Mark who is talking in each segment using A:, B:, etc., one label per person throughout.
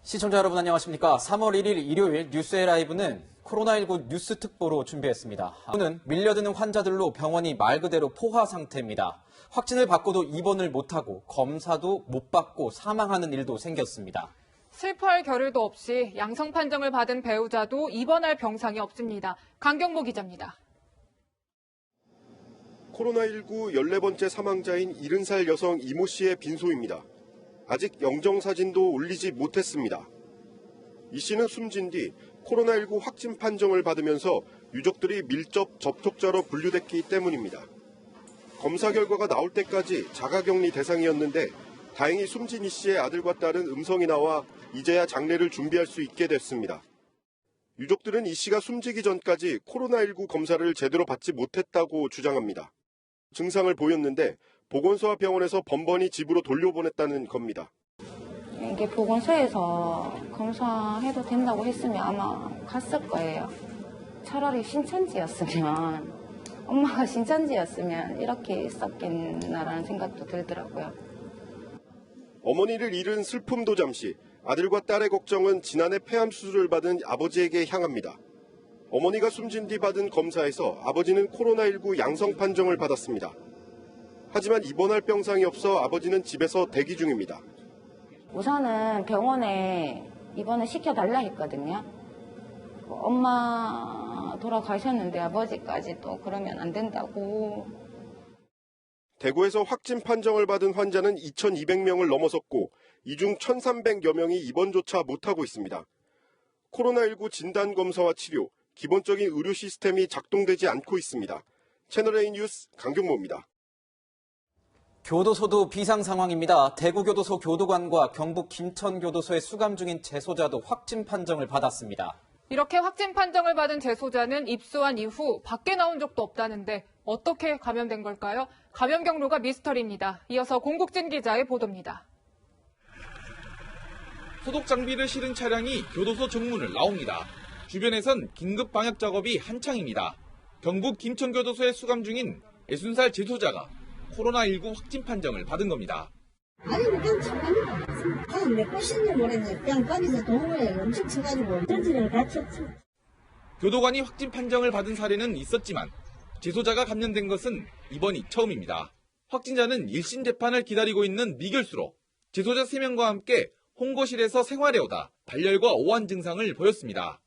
A: 시청자 여러분 안녕하십니까. 3월 1일 일요일 뉴스의 라이브는 코로나19 뉴스 특보로 준비했습니다. 오늘 밀려드는 환자들로 병원이 말 그대로 포화 상태입니다. 확진을 받고도 입원을 못하고 검사도 못 받고 사망하는 일도 생겼습니다.
B: 슬퍼할 겨를도 없이 양성 판정을 받은 배우자도 입원할 병상이 없습니다. 강경모 기자입니다.
C: 코로나19 14번째 사망자인 70살 여성 이모 씨의 빈소입니다. 아직 영정사진도 올리지 못했습니다. 이 씨는 숨진 뒤 코로나19 확진 판정을 받으면서 유족들이 밀접 접촉자로 분류됐기 때문입니다. 검사 결과가 나올 때까지 자가격리 대상이었는데 다행히 숨진 이 씨의 아들과 딸은 음성이 나와 이제야 장례를 준비할 수 있게 됐습니다. 유족들은 이 씨가 숨지기 전까지 코로나19 검사를 제대로 받지 못했다고 주장합니다. 증상을 보였는데 보건소와 병원에서 번번이 집으로 돌려보냈다는 겁니다.
D: 이게 보건소에서 검사해도 된다고 했으면 아마 갔을 거예요. 차라리 신천지였으면, 엄마가 신천지였으면 이렇게 있었겠나라는 생각도 들더라고요.
C: 어머니를 잃은 슬픔도 잠시, 아들과 딸의 걱정은 지난해 폐암 수술을 받은 아버지에게 향합니다. 어머니가 숨진 뒤 받은 검사에서 아버지는 코로나19 양성 판정을 받았습니다. 하지만 입원할 병상이 없어 아버지는 집에서 대기 중입니다.
D: 우선은 병원에 입원을 시켜달라 했거든요. 엄마 돌아가셨는데 아버지까지 또 그러면 안 된다고.
C: 대구에서 확진 판정을 받은 환자는 2,200명을 넘어섰고 이 중 1,300여 명이 입원조차 못하고 있습니다. 코로나19 진단검사와 치료, 기본적인 의료 시스템이 작동되지 않고 있습니다. 채널A 뉴스 강경모입니다.
A: 교도소도 비상 상황입니다. 대구교도소 교도관과 경북 김천교도소에 수감 중인 재소자도 확진 판정을 받았습니다.
B: 이렇게 확진 판정을 받은 재소자는 입소한 이후 밖에 나온 적도 없다는데 어떻게 감염된 걸까요? 감염 경로가 미스터리입니다. 이어서 공국진 기자의 보도입니다.
E: 소독 장비를 실은 차량이 교도소 정문을 나옵니다. 주변에선 긴급 방역 작업이 한창입니다. 경북 김천교도소에 수감 중인 60살 재소자가 코로나19 확진 판정을 받은 겁니다.
F: 아니 그냥 잠깐만 몇 번인지 모르겠네. 그냥 거기서 동호회 엄청 쳐가지고 전체를 다쳤죠.
E: 교도관이 확진 판정을 받은 사례는 있었지만 재소자가 감염된 것은 이번이 처음입니다. 확진자는 1심 재판을 기다리고 있는 미결수로 재소자 3명과 함께 홍거실에서 생활해오다 발열과 오한 증상을 보였습니다.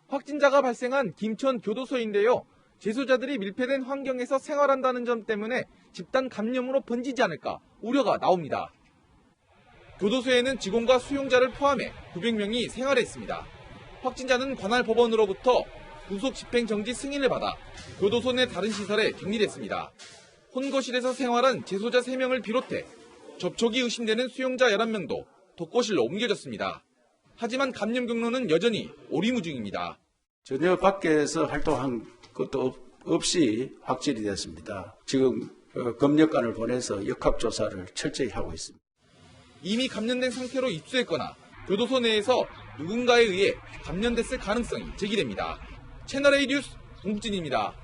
E: 확진자가 발생한 김천 교도소인데요. 재소자들이 밀폐된 환경에서 생활한다는 점 때문에 집단 감염으로 번지지 않을까 우려가 나옵니다. 교도소에는 직원과 수용자를 포함해 900명이 생활했습니다. 확진자는 관할 법원으로부터 구속 집행 정지 승인을 받아 교도소 내 다른 시설에 격리됐습니다. 혼거실에서 생활한 재소자 3명을 비롯해 접촉이 의심되는 수용자 11명도 독거실로 옮겨졌습니다. 하지만 감염 경로는 여전히 오리무중입니다.
G: 전혀 밖에서 활동한 것도 없이 확진이 됐습니다. 지금 검역관을 보내서 역학조사를 철저히 하고 있습니다.
E: 이미 감염된 상태로 입수했거나 교도소 내에서 누군가에 의해 감염됐을 가능성이 제기됩니다. 채널A 뉴스 공국진입니다.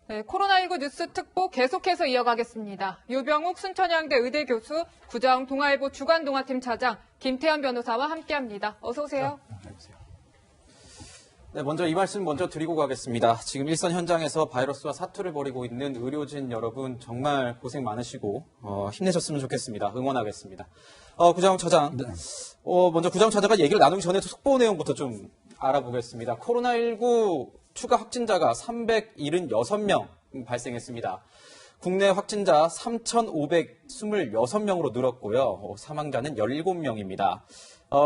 B: 네, 코로나19 뉴스 특보 계속해서 이어가겠습니다. 유병욱 순천향대 의대 교수, 구자웅 동아일보 주간동아팀 차장, 김태현 변호사와 함께합니다. 어서 오세요.
A: 네, 먼저 이 말씀 먼저 드리고 가겠습니다. 지금 일선 현장에서 바이러스와 사투를 벌이고 있는 의료진 여러분 정말 고생 많으시고 힘내셨으면 좋겠습니다. 응원하겠습니다. 구자웅 차장,
H: 네.
A: 먼저 구자웅 차장과 얘기를 나누기 전에 속보 내용부터 좀 알아보겠습니다. 코로나19 추가 확진자가 376명 발생했습니다. 국내 확진자 3,526명으로 늘었고요. 사망자는 17명입니다.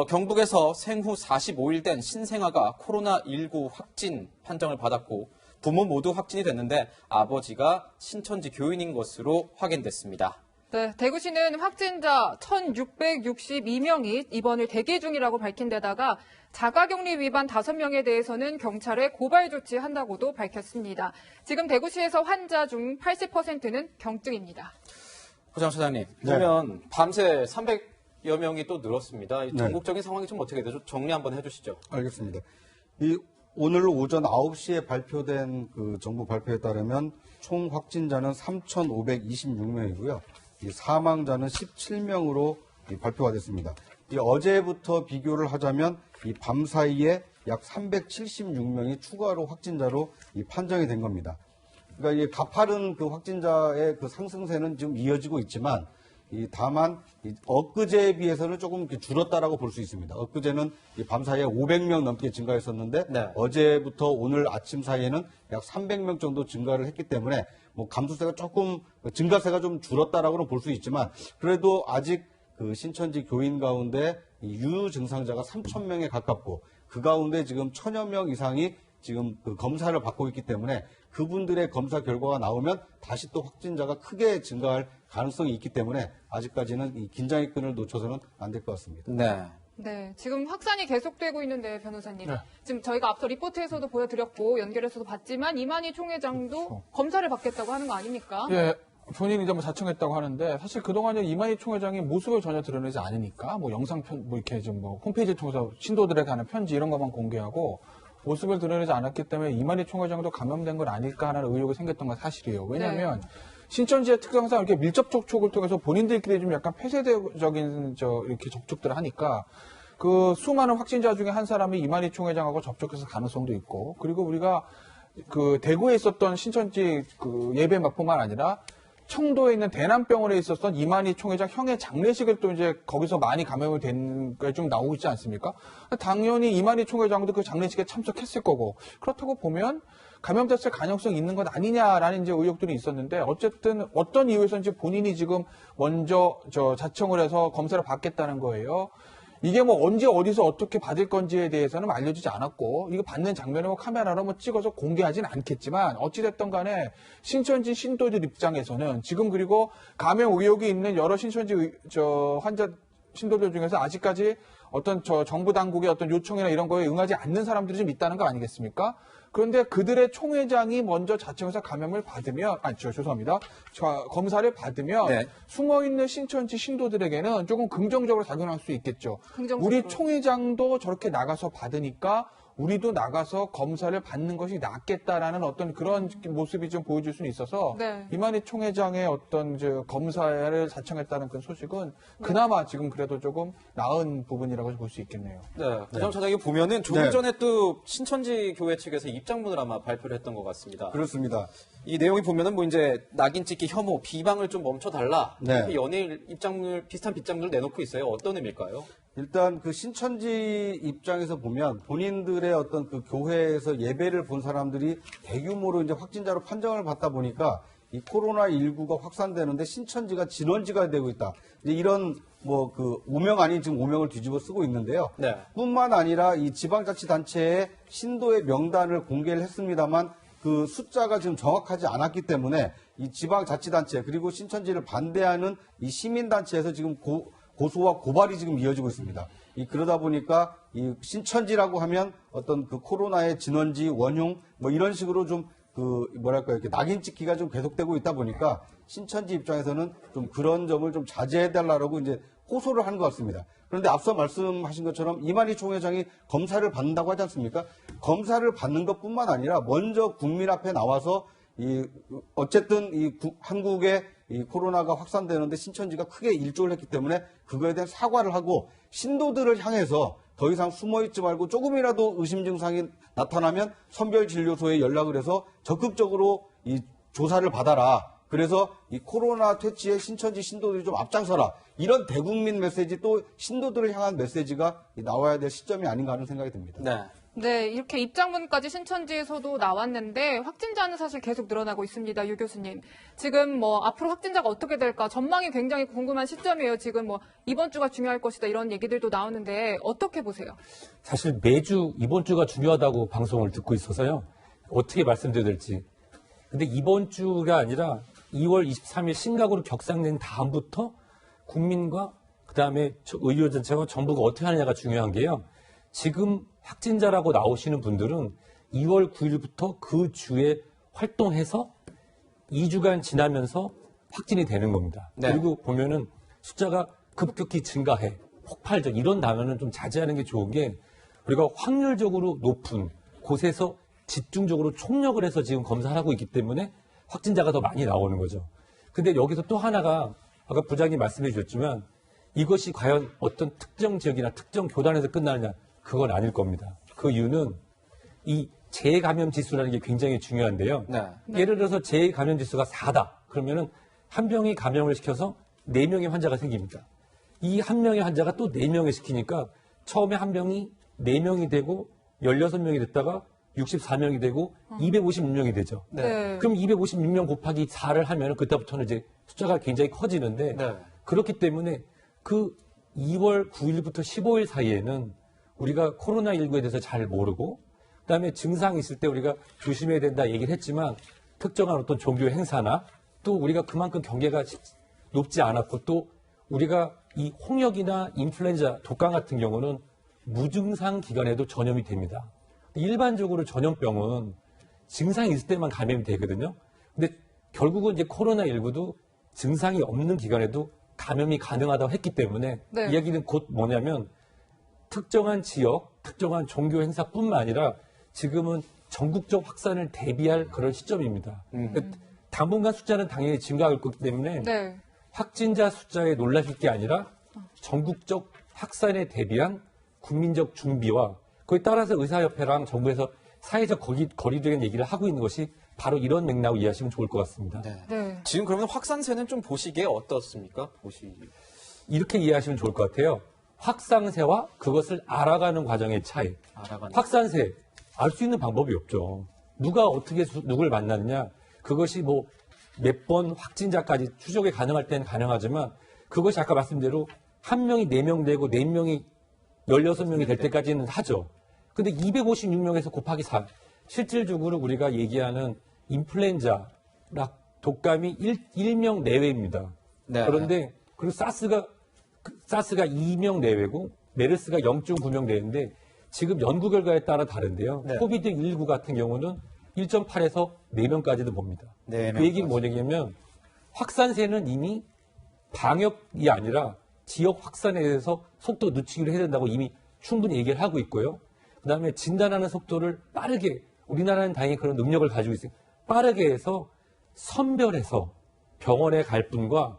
A: 경북에서 생후 45일 된 신생아가 코로나19 확진 판정을 받았고 부모 모두 확진이 됐는데 아버지가 신천지 교인인 것으로 확인됐습니다.
B: 네, 대구시는 확진자 1,662명이 입원을 대기 중이라고 밝힌 데다가 자가격리 위반 5명에 대해서는 경찰에 고발 조치한다고도 밝혔습니다. 지금 대구시에서 환자 중 80%는 경증입니다.
A: 구자웅 차장님, 그러면 밤새 300여 명이 또 늘었습니다. 이 전국적인 상황이 좀 어떻게 되죠? 정리 한번 해주시죠.
H: 알겠습니다. 오늘 오전 9시에 발표된 그 정부 발표에 따르면 총 확진자는 3,526명이고요. 이 사망자는 17명으로 발표가 됐습니다. 이 어제부터 비교를 하자면 이 밤 사이에 약 376명이 추가로 확진자로 이 판정이 된 겁니다. 그러니까 이 가파른 그 확진자의 그 상승세는 지금 이어지고 있지만 다만 엊그제에 비해서는 조금 이렇게 줄었다라고 볼 수 있습니다. 엊그제는 밤 사이에 500명 넘게 증가했었는데
A: 네.
H: 어제부터 오늘 아침 사이에는 약 300명 정도 증가를 했기 때문에 뭐 감소세가 조금 증가세가 좀 줄었다라고는 볼 수 있지만 그래도 아직 그 신천지 교인 가운데 이 유증상자가 3,000명에 가깝고 그 가운데 지금 1,000여 명 이상이 지금 그 검사를 받고 있기 때문에 그분들의 검사 결과가 나오면 다시 또 확진자가 크게 증가할 가능성이 있기 때문에 아직까지는 이 긴장의 끈을 놓쳐서는 안 될 것 같습니다.
A: 네.
B: 네, 지금 확산이 계속되고 있는데 변호사님, 지금 저희가 앞서 리포트에서도 보여드렸고 연결해서도 봤지만 이만희 총회장도 검사를 받겠다고 하는 거 아닙니까?
I: 예, 본인이 이제 뭐 자청했다고 하는데 사실 그동안 이만희 총회장이 모습을 전혀 드러내지 않으니까 뭐 영상 뭐 이렇게 좀 뭐 홈페이지 통해서 신도들에게 하는 편지 이런 것만 공개하고 모습을 드러내지 않았기 때문에 이만희 총회장도 감염된 건 아닐까 하는 의혹이 생겼던 건 사실이에요. 왜냐하면 신천지의 특성상 이렇게 밀접 접촉을 통해서 본인들끼리 좀 약간 폐쇄적인 이렇게 접촉들을 하니까 그 수많은 확진자 중에 한 사람이 이만희 총회장하고 접촉했을 가능성도 있고 그리고 우리가 그 대구에 있었던 신천지 그 예배막뿐만 아니라 청도에 있는 대남병원에 있었던 이만희 총회장 형의 장례식을 또 이제 거기서 많이 감염이 된 게 좀 나오고 있지 않습니까? 당연히 이만희 총회장도 그 장례식에 참석했을 거고 그렇다고 보면 감염됐을 가능성이 있는 것 아니냐라는 이제 의혹들이 있었는데 어쨌든 어떤 이유에서인지 본인이 지금 먼저 자청을 해서 검사를 받겠다는 거예요. 이게 뭐 언제 어디서 어떻게 받을 건지에 대해서는 알려주지 않았고 이거 받는 장면을 뭐 카메라로 뭐 찍어서 공개하지는 않겠지만 어찌됐든 간에 신천지 신도들 입장에서는 지금 그리고 감염 의혹이 있는 여러 신천지 환자 신도들 중에서 아직까지 어떤 정부 당국의 어떤 요청이나 이런 거에 응하지 않는 사람들이 좀 있다는 거 아니겠습니까? 그런데 그들의 총회장이 먼저 자청해서 감염을 받으면, 죄송합니다. 검사를 받으면
A: 네.
I: 숨어있는 신천지 신도들에게는 조금 긍정적으로 작용할 수 있겠죠.
B: 긍정적으로.
I: 우리 총회장도 저렇게 나가서 받으니까 우리도 나가서 검사를 받는 것이 낫겠다라는 어떤 그런 모습이 좀 보여줄 수는 있어서
B: 네.
I: 이만희 총회장의 어떤 검사를 자청했다는 그 소식은 그나마 지금 그래도 조금 나은 부분이라고 볼 수 있겠네요.
A: 네. 부장 차장이 보면은 조금
H: 네.
A: 전에 또 신천지 교회 측에서 입장문을 아마 발표를 했던 것 같습니다.
H: 그렇습니다.
A: 이 내용이 보면은 뭐 이제 낙인 찍기 혐오, 비방을 좀 멈춰달라.
H: 네.
A: 이렇게 연일 입장문, 비슷한 입장문을 내놓고 있어요. 어떤 의미일까요?
H: 일단 그 신천지 입장에서 보면 본인들의 어떤 그 교회에서 예배를 본 사람들이 대규모로 이제 확진자로 판정을 받다 보니까 이 코로나19가 확산되는데 신천지가 진원지가 되고 있다. 이제 이런 뭐 그 오명 아닌 지금 오명을 뒤집어 쓰고 있는데요.
A: 네.
H: 뿐만 아니라 이 지방자치단체의 신도의 명단을 공개를 했습니다만 그 숫자가 지금 정확하지 않았기 때문에 이 지방자치단체 그리고 신천지를 반대하는 이 시민단체에서 지금 고소와 고발이 지금 이어지고 있습니다. 그러다 보니까 이 신천지라고 하면 어떤 그 코로나의 진원지, 원흉 뭐 이런 식으로 좀 그 뭐랄까 이렇게 낙인 찍기가 좀 계속되고 있다 보니까 신천지 입장에서는 좀 그런 점을 좀 자제해달라고 이제 호소를 한 것 같습니다. 그런데 앞서 말씀하신 것처럼 이만희 총회장이 검사를 받는다고 하지 않습니까? 검사를 받는 것뿐만 아니라 먼저 국민 앞에 나와서 어쨌든 한국에 이 코로나가 확산되는데 신천지가 크게 일조를 했기 때문에 그거에 대한 사과를 하고 신도들을 향해서 더 이상 숨어있지 말고 조금이라도 의심 증상이 나타나면 선별진료소에 연락을 해서 적극적으로 이 조사를 받아라. 그래서 이 코로나 퇴치에 신천지 신도들이 좀 앞장서라. 이런 대국민 메시지 또 신도들을 향한 메시지가 나와야 될 시점이 아닌가 하는 생각이 듭니다.
A: 네.
B: 네, 이렇게 입장문까지 신천지에서도 나왔는데 확진자는 사실 계속 늘어나고 있습니다. 유 교수님. 지금 뭐 앞으로 확진자가 어떻게 될까 전망이 굉장히 궁금한 시점이에요. 지금 뭐 이번 주가 중요할 것이다 이런 얘기들도 나오는데 어떻게 보세요?
J: 사실 매주 이번 주가 중요하다고 방송을 듣고 있어서요. 어떻게 말씀드려야 될지. 근데 이번 주가 아니라 2월 23일 심각으로 격상된 다음부터 국민과 그다음에 의료전체와 정부가 어떻게 하느냐가 중요한 게요. 지금 확진자라고 나오시는 분들은 2월 9일부터 그 주에 활동해서 2주간 지나면서 확진이 되는 겁니다.
A: 네.
J: 그리고 보면은 숫자가 급격히 증가해, 폭발적 이런 단어는 좀 자제하는 게 좋은 게 우리가 확률적으로 높은 곳에서 집중적으로 총력을 해서 지금 검사를 하고 있기 때문에 확진자가 더 많이 나오는 거죠. 근데 여기서 또 하나가 아까 부장님 말씀해 주셨지만 이것이 과연 어떤 특정 지역이나 특정 교단에서 끝나느냐? 그건 아닐 겁니다. 그 이유는 이 재감염 지수라는 게 굉장히 중요한데요.
A: 네.
J: 예를 들어서 재감염 지수가 4다. 그러면은 한 명이 감염을 시켜서 4명의 환자가 생깁니다. 이 한 명의 환자가 또 4명을 시키니까 처음에 한 명이 4명이 되고 16명이 됐다가 64명이 되고 256명이 되죠.
B: 네.
J: 그럼 256명 곱하기 4를 하면 그때부터는 이제 숫자가 굉장히 커지는데
A: 네.
J: 그렇기 때문에 그 2월 9일부터 15일 사이에는 우리가 코로나19에 대해서 잘 모르고 그다음에 증상이 있을 때 우리가 조심해야 된다 얘기를 했지만 특정한 어떤 종교 행사나 또 우리가 그만큼 경계가 높지 않았고 또 우리가 이 홍역이나 인플루엔자, 독감 같은 경우는 무증상 기간에도 전염이 됩니다. 일반적으로 전염병은 증상이 있을 때만 감염이 되거든요. 근데 결국은 이제 코로나19도 증상이 없는 기간에도 감염이 가능하다고 했기 때문에
B: 네.
J: 이야기는 곧 뭐냐면 특정한 지역, 특정한 종교 행사뿐만 아니라 지금은 전국적 확산을 대비할 그런 시점입니다. 당분간 숫자는 당연히 증가할 거기 때문에
B: 네.
J: 확진자 숫자에 놀라실 게 아니라 전국적 확산에 대비한 국민적 준비와 그에 따라서 의사협회랑 정부에서 사회적 거리두기 얘기를 하고 있는 것이 바로 이런 맥락으로 이해하시면 좋을 것 같습니다.
A: 네.
B: 네.
A: 지금 그러면 확산세는 좀 보시기에 어떻습니까?
J: 이렇게 이해하시면 좋을 것 같아요. 확산세와 그것을 알아가는 과정의 차이. 확산세, 알 수 있는 방법이 없죠. 누가 어떻게 누굴 만나느냐. 그것이 뭐 몇 번 확진자까지 추적이 가능할 때는 가능하지만 그것이 아까 말씀대로 한 명이 4명 되고 4명이 16명이 될 때까지는 하죠. 근데 256명에서 곱하기 4. 실질적으로 우리가 얘기하는 인플루엔자, 독감이 1명 내외입니다.
A: 네.
J: 그런데 그리고 사스가 2명 내외고 메르스가 0.9명 내외인데 지금 연구 결과에 따라 다른데요.
A: 네.
J: 코비드19 같은 경우는 1.8에서 4명까지도 봅니다.
A: 네,
J: 그 얘기는 뭐냐면 확산세는 이미 방역이 아니라 지역 확산에 대해서 속도 늦추기로 해야 된다고 이미 충분히 얘기를 하고 있고요. 그다음에 진단하는 속도를 빠르게 우리나라는 다행히 그런 능력을 가지고 있어요. 빠르게 해서 선별해서 병원에 갈 분과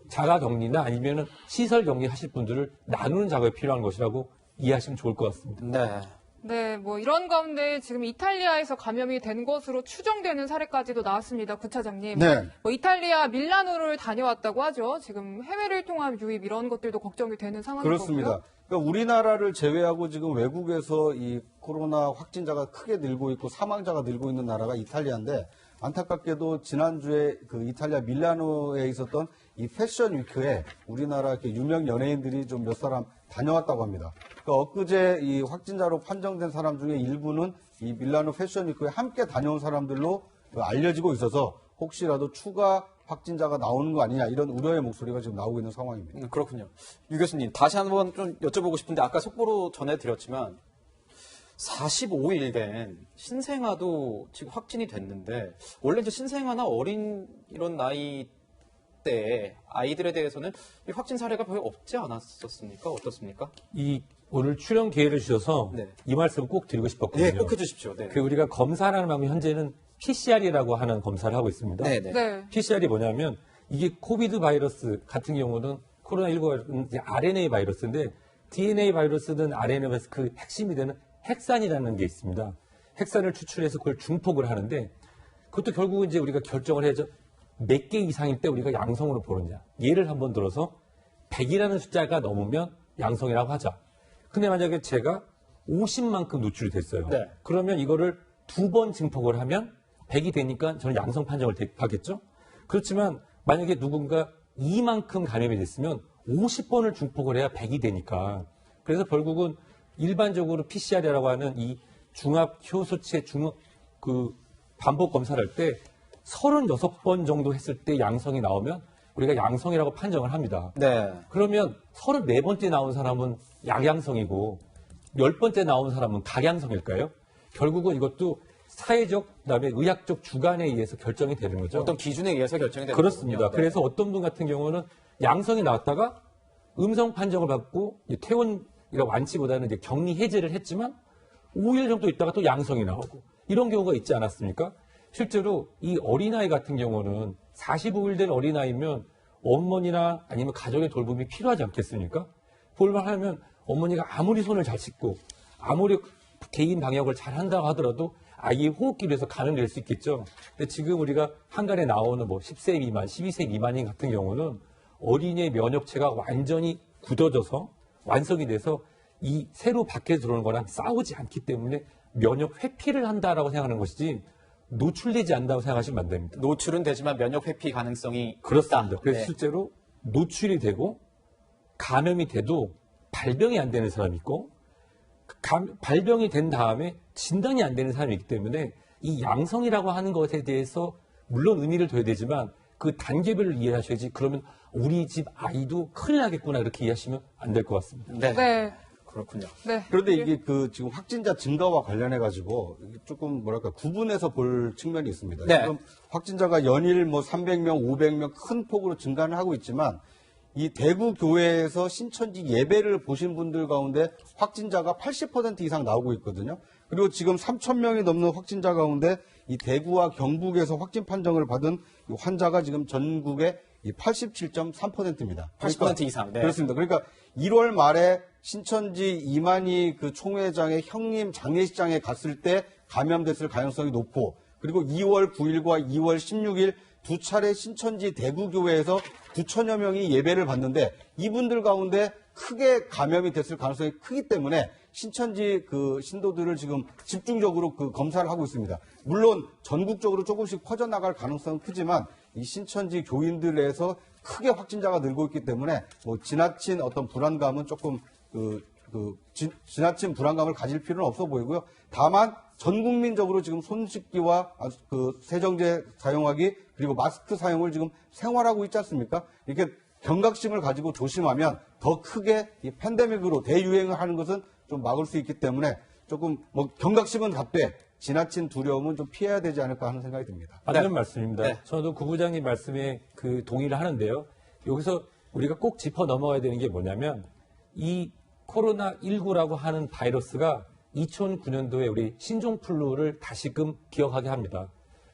J: 자가격리나 아니면은 시설 격리하실 분들을 나누는 작업이 필요한 것이라고 이해하시면 좋을 것 같습니다.
A: 네.
B: 네, 뭐 이런 가운데 지금 이탈리아에서 감염이 된 것으로 추정되는 사례까지도 나왔습니다. 구차장님.
H: 네.
B: 뭐 이탈리아 밀라노를 다녀왔다고 하죠. 지금 해외를 통한 유입 이런 것들도 걱정이 되는 상황인
H: 그렇습니다.
B: 거고요.
H: 그러니까 우리나라를 제외하고 지금 외국에서 이 코로나 확진자가 크게 늘고 있고 사망자가 늘고 있는 나라가 이탈리아인데 안타깝게도 지난주에 그 이탈리아 밀라노에 있었던 이 패션 위크에 우리나라 이렇게 유명 연예인들이 좀 몇 사람 다녀왔다고 합니다. 그러니까 엊그제 이 확진자로 판정된 사람 중에 일부는 이 밀라노 패션 위크에 함께 다녀온 사람들로 알려지고 있어서 혹시라도 추가 확진자가 나오는 거 아니냐 이런 우려의 목소리가 지금 나오고 있는 상황입니다.
A: 그렇군요. 유 교수님, 다시 한번 좀 여쭤보고 싶은데 아까 속보로 전해드렸지만 45일 된 신생아도 지금 확진이 됐는데 원래 이제 신생아나 어린 이런 나이 때 아이들에 대해서는 이 확진 사례가 거의 없지 않았었습니까? 어떻습니까?
J: 오늘 출연 기회를 주셔서
A: 네.
J: 이 말씀 꼭 드리고 싶었거든요.
A: 네, 꼭 해주십시오. 네.
J: 그 우리가 검사라는 방법이 현재는 PCR이라고 하는 검사를 하고 있습니다.
A: 네, 네.
B: 네.
J: PCR이 뭐냐면 이게 코비드 바이러스 같은 경우는 코로나19는 RNA 바이러스인데 DNA 바이러스든 RNA 바이러스 그 핵심이 되는 핵산이라는 게 있습니다. 핵산을 추출해서 그걸 중폭을 하는데 그것도 결국은 이제 우리가 결정을 해야죠. 몇 개 이상일 때 우리가 양성으로 보느냐. 예를 한번 들어서 100이라는 숫자가 넘으면 양성이라고 하자. 근데 만약에 제가 50만큼 노출이 됐어요.
A: 네.
J: 그러면 이거를 2번 증폭을 하면 100이 되니까 저는 양성 판정을 하겠죠. 그렇지만 만약에 누군가 2만큼 감염이 됐으면 50번을 중폭을 해야 100이 되니까. 그래서 결국은 일반적으로 PCR이라고 하는 이 중합 효소체 반복 검사를 할 때 36번 정도 했을 때 양성이 나오면 우리가 양성이라고 판정을 합니다.
A: 네.
J: 그러면 34번째 나온 사람은 약양성이고 10번째 나온 사람은 각양성일까요? 결국은 이것도 사회적 그다음에 의학적 주관에 의해서 결정이 되는 거죠.
A: 어떤 기준에 의해서 결정이 되는
J: 그렇습니다.
A: 거군요. 네.
J: 그래서 어떤 분 같은 경우는 양성이 나왔다가 음성 판정을 받고 퇴원이라고 완치보다는 이제 격리 해제를 했지만 5일 정도 있다가 또 양성이 나오고 이런 경우가 있지 않았습니까? 실제로 이 어린아이 같은 경우는 45일 된 어린아이면 어머니나 아니면 가족의 돌봄이 필요하지 않겠습니까? 볼만하면 어머니가 아무리 손을 잘 씻고 아무리 개인 방역을 잘 한다고 하더라도 아이의 호흡기로해서 감염될 수 있겠죠. 근데 지금 우리가 한간에 나오는 뭐 10세 미만, 12세 미만인 같은 경우는 어린이의 면역체가 완전히 굳어져서 완성이 돼서 이 새로 밖에 들어오는 거랑 싸우지 않기 때문에 면역 회피를 한다라고 생각하는 것이지 노출되지 않는다고 생각하시면 안 됩니다.
A: 노출은 되지만 면역 회피 가능성이
J: 그렇습니다. 그래서
A: 네.
J: 실제로 노출이 되고 감염이 돼도 발병이 안 되는 사람이 있고 발병이 된 다음에 진단이 안 되는 사람이 있기 때문에 이 양성이라고 하는 것에 대해서 물론 의미를 둬야 되지만 그 단계별로 이해하셔야지 그러면 우리 집 아이도 큰일 나겠구나 이렇게 이해하시면 안 될 것 같습니다.
A: 네.
B: 네.
A: 그렇군요.
B: 네.
H: 그런데 이게 그 지금 확진자 증가와 관련해 가지고 조금 뭐랄까 구분해서 볼 측면이 있습니다.
A: 네.
H: 지금 확진자가 연일 뭐 300명, 500명 큰 폭으로 증가는 하고 있지만 이 대구 교회에서 신천지 예배를 보신 분들 가운데 확진자가 80% 이상 나오고 있거든요. 그리고 지금 3,000명이 넘는 확진자 가운데 이 대구와 경북에서 확진 판정을 받은 이 환자가 지금 전국의 87.3%입니다.
A: 80% 이상. 네.
H: 그렇습니다. 그러니까 1월 말에 신천지 이만희 그 총회장의 형님 장례식장에 갔을 때 감염됐을 가능성이 높고 그리고 2월 9일과 2월 16일 두 차례 신천지 대구교회에서 9천여 명이 예배를 받는데 이분들 가운데 크게 감염이 됐을 가능성이 크기 때문에 신천지 그 신도들을 지금 집중적으로 그 검사를 하고 있습니다. 물론 전국적으로 조금씩 퍼져나갈 가능성은 크지만 이 신천지 교인들에서 크게 확진자가 늘고 있기 때문에 뭐 지나친 어떤 불안감은 조금 지나친 불안감을 가질 필요는 없어 보이고요. 다만 전 국민적으로 지금 손 씻기와 그 세정제 사용하기 그리고 마스크 사용을 지금 생활하고 있지 않습니까? 이렇게 경각심을 가지고 조심하면 더 크게 이 팬데믹으로 대유행을 하는 것은 좀 막을 수 있기 때문에 조금 뭐 경각심은 갖되 지나친 두려움은 좀 피해야 되지 않을까 하는 생각이 듭니다.
J: 맞는
A: 네.
J: 말씀입니다.
A: 네.
J: 저도 구 부장님 말씀에 그 동의를 하는데요. 여기서 우리가 꼭 짚어 넘어가야 되는 게 뭐냐면 이 코로나19라고 하는 바이러스가 2009년도에 우리 신종플루를 다시금 기억하게 합니다.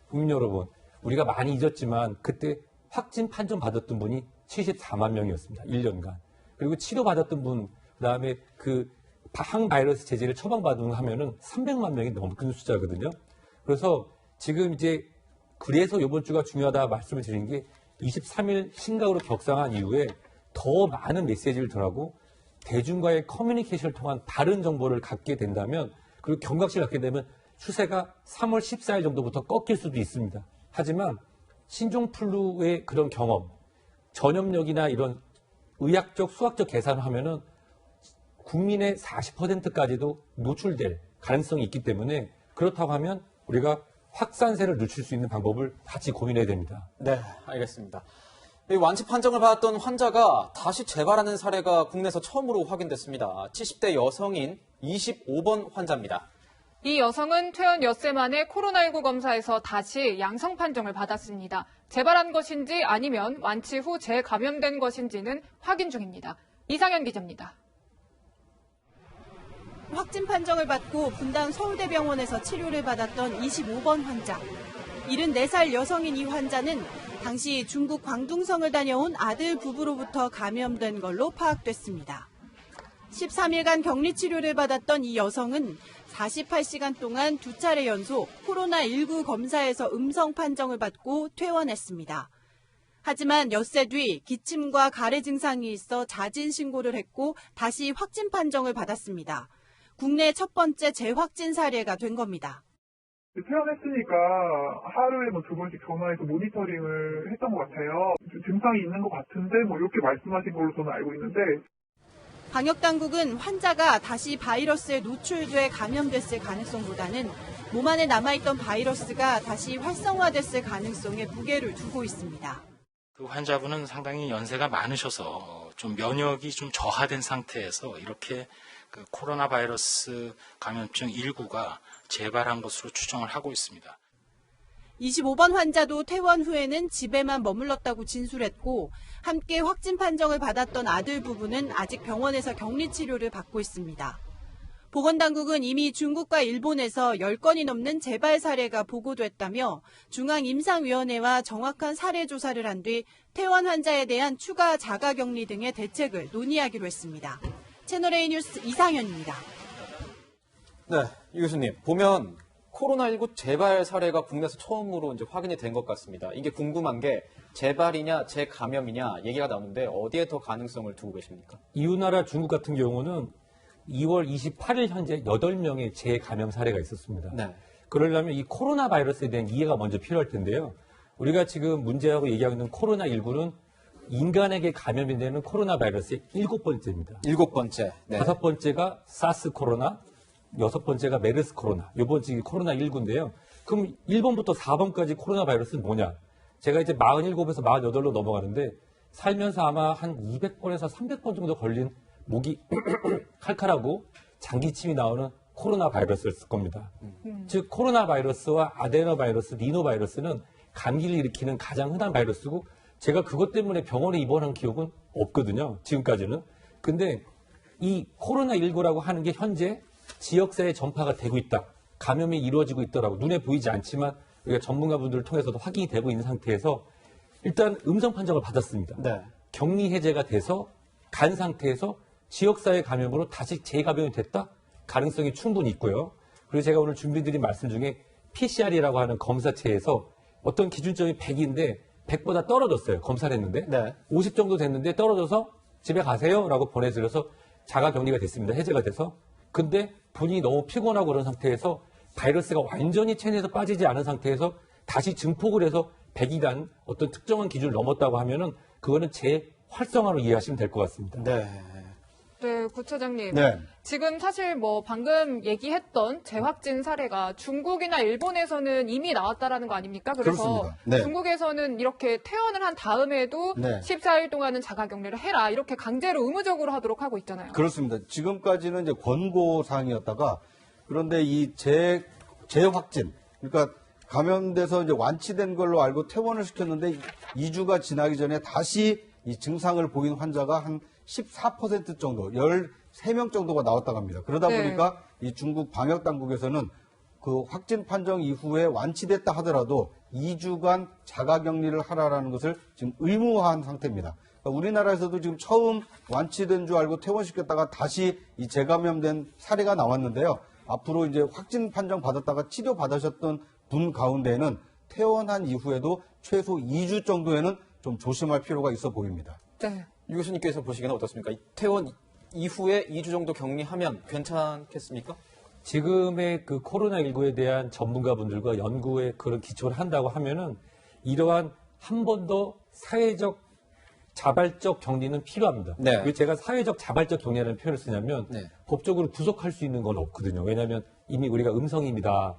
J: 국민 여러분, 우리가 많이 잊었지만 그때 확진 판정 받았던 분이 74만 명이었습니다. 1년간. 그리고 치료받았던 분, 그다음에 그 항바이러스 제제를 처방받은 하면은 300만 명이 넘는 숫자거든요. 그래서 지금 이제 그래서 이번 주가 중요하다 말씀을 드린 게 23일 심각으로 격상한 이후에 더 많은 메시지를 전하고 대중과의 커뮤니케이션을 통한 다른 정보를 갖게 된다면 그리고 경각심을 갖게 되면 추세가 3월 14일 정도부터 꺾일 수도 있습니다. 하지만 신종플루의 그런 경험, 전염력이나 이런 의학적, 수학적 계산을 하면은 국민의 40%까지도 노출될 가능성이 있기 때문에 그렇다고 하면 우리가 확산세를 늦출 수 있는 방법을 같이 고민해야 됩니다.
A: 네, 알겠습니다. 이 완치 판정을 받았던 환자가 다시 재발하는 사례가 국내에서 처음으로 확인됐습니다. 70대 여성인 25번 환자입니다.
B: 이 여성은 퇴원 엿새 만에 코로나19 검사에서 다시 양성 판정을 받았습니다. 재발한 것인지 아니면 완치 후 재감염된 것인지는 확인 중입니다. 이상현 기자입니다.
K: 확진 판정을 받고 분당 서울대병원에서 치료를 받았던 25번 환자. 74살 여성인 이 환자는 당시 중국 광둥성을 다녀온 아들 부부로부터 감염된 걸로 파악됐습니다. 13일간 격리 치료를 받았던 이 여성은 48시간 동안 두 차례 연속 코로나19 검사에서 음성 판정을 받고 퇴원했습니다. 하지만 엿새 뒤 기침과 가래 증상이 있어 자진 신고를 했고 다시 확진 판정을 받았습니다. 국내 첫 번째 재확진 사례가 된 겁니다.
L: 퇴원했으니까 하루에 뭐 2번씩 전화해서 모니터링을 했던 것 같아요. 증상이 있는 것 같은데 이렇게 말씀하신 걸로 저는 알고 있는데.
K: 방역당국은 환자가 다시 바이러스에 노출돼 감염됐을 가능성보다는 몸 안에 남아있던 바이러스가 다시 활성화됐을 가능성에 무게를 두고 있습니다.
M: 그 환자분은 상당히 연세가 많으셔서 좀 면역이 좀 저하된 상태에서 이렇게 그 코로나 바이러스 감염증 19가 재발한 것으로 추정을 하고 있습니다.
K: 25번 환자도 퇴원 후에는 집에만 머물렀다고 진술했고 함께 확진 판정을 받았던 아들 부부는 아직 병원에서 격리 치료를 받고 있습니다. 보건당국은 이미 중국과 일본에서 10건이 넘는 재발 사례가 보고됐다며 중앙임상위원회와 정확한 사례 조사를 한 뒤 퇴원 환자에 대한 추가 자가격리 등의 대책을 논의하기로 했습니다. 채널A 뉴스 이상현입니다.
A: 네, 이 교수님 보면 코로나19 재발 사례가 국내에서 처음으로 이제 확인이 된 것 같습니다. 이게 궁금한 게 재발이냐 재감염이냐 얘기가 나오는데 어디에 더 가능성을 두고 계십니까?
J: 이웃나라 중국 같은 경우는 2월 28일 현재 8명의 재감염 사례가 있었습니다.
A: 네.
J: 그러려면 이 코로나 바이러스에 대한 이해가 먼저 필요할 텐데요. 우리가 지금 문제하고 얘기하고 있는 코로나19는 인간에게 감염이 되는 코로나 바이러스의 7번째입니다.
A: 7번째. 네.
J: 5번째가 사스 코로나, 6번째가 메르스 코로나, 요번째 코로나19인데요. 그럼 1번부터 4번까지 코로나 바이러스는 뭐냐? 제가 이제 47에서 48로 넘어가는데 살면서 아마 한 200번에서 300번 정도 걸린 목이 칼칼하고 장기침이 나오는 코로나 바이러스였을 겁니다. 즉 코로나 바이러스와 아데노 바이러스, 리노 바이러스는 감기를 일으키는 가장 흔한 바이러스고 제가 그것 때문에 병원에 입원한 기억은 없거든요. 지금까지는. 근데 이 코로나19라고 하는 게 현재 지역사회에 전파가 되고 있다. 감염이 이루어지고 있더라고. 눈에 보이지 않지만 우리가 전문가분들을 통해서도 확인이 되고 있는 상태에서 일단 음성 판정을 받았습니다.
A: 네.
J: 격리 해제가 돼서 간 상태에서 지역사회 감염으로 다시 재감염이 됐다? 가능성이 충분히 있고요. 그리고 제가 오늘 준비드린 말씀 중에 PCR이라고 하는 검사체에서 어떤 기준점이 100인데 100보다 떨어졌어요. 검사를 했는데.
A: 네.
J: 50 정도 됐는데 떨어져서 집에 가세요 라고 보내드려서 자가격리가 됐습니다. 해제가 돼서. 근데 본인이 너무 피곤하고 그런 상태에서 바이러스가 완전히 체내에서 빠지지 않은 상태에서 다시 증폭을 해서 100이라는 어떤 특정한 기준을 넘었다고 하면은 그거는 재활성화로 이해하시면 될 것 같습니다.
A: 네.
B: 네, 구처장님.
H: 네.
B: 지금 사실 뭐 방금 얘기했던 재확진 사례가 중국이나 일본에서는 이미 나왔다라는 거 아닙니까? 그래서
H: 그렇습니다. 네.
B: 중국에서는 이렇게 퇴원을 한 다음에도
H: 네.
B: 14일 동안은 자가격리를 해라. 이렇게 강제로 의무적으로 하도록 하고 있잖아요.
H: 그렇습니다. 지금까지는 이제 권고사항이었다가 그런데 이 재확진, 그러니까 감염돼서 이제 완치된 걸로 알고 퇴원을 시켰는데 2주가 지나기 전에 다시 이 증상을 보인 환자가 한 14% 정도, 13명 정도가 나왔다고 합니다. 그러다
B: 네.
H: 보니까 이 중국 방역 당국에서는 그 확진 판정 이후에 완치됐다 하더라도 2주간 자가격리를 하라라는 것을 지금 의무화한 상태입니다. 그러니까 우리나라에서도 지금 처음 완치된 줄 알고 퇴원시켰다가 다시 이 재감염된 사례가 나왔는데요. 앞으로 이제 확진 판정 받았다가 치료 받으셨던 분 가운데는 퇴원한 이후에도 최소 2주 정도에는 좀 조심할 필요가 있어 보입니다.
B: 네.
A: 유 교수님께서 보시기에는 어떻습니까? 퇴원 이후에 2주 정도 격리하면 괜찮겠습니까?
J: 지금의 그 코로나19에 대한 전문가분들과 연구에 그런 기초를 한다고 하면은 이러한 한 번 더 사회적 자발적 격리는 필요합니다.
A: 네.
J: 왜 제가 사회적 자발적 격리라는 표현을 쓰냐면
A: 네.
J: 법적으로 구속할 수 있는 건 없거든요. 왜냐하면 이미 우리가 음성입니다.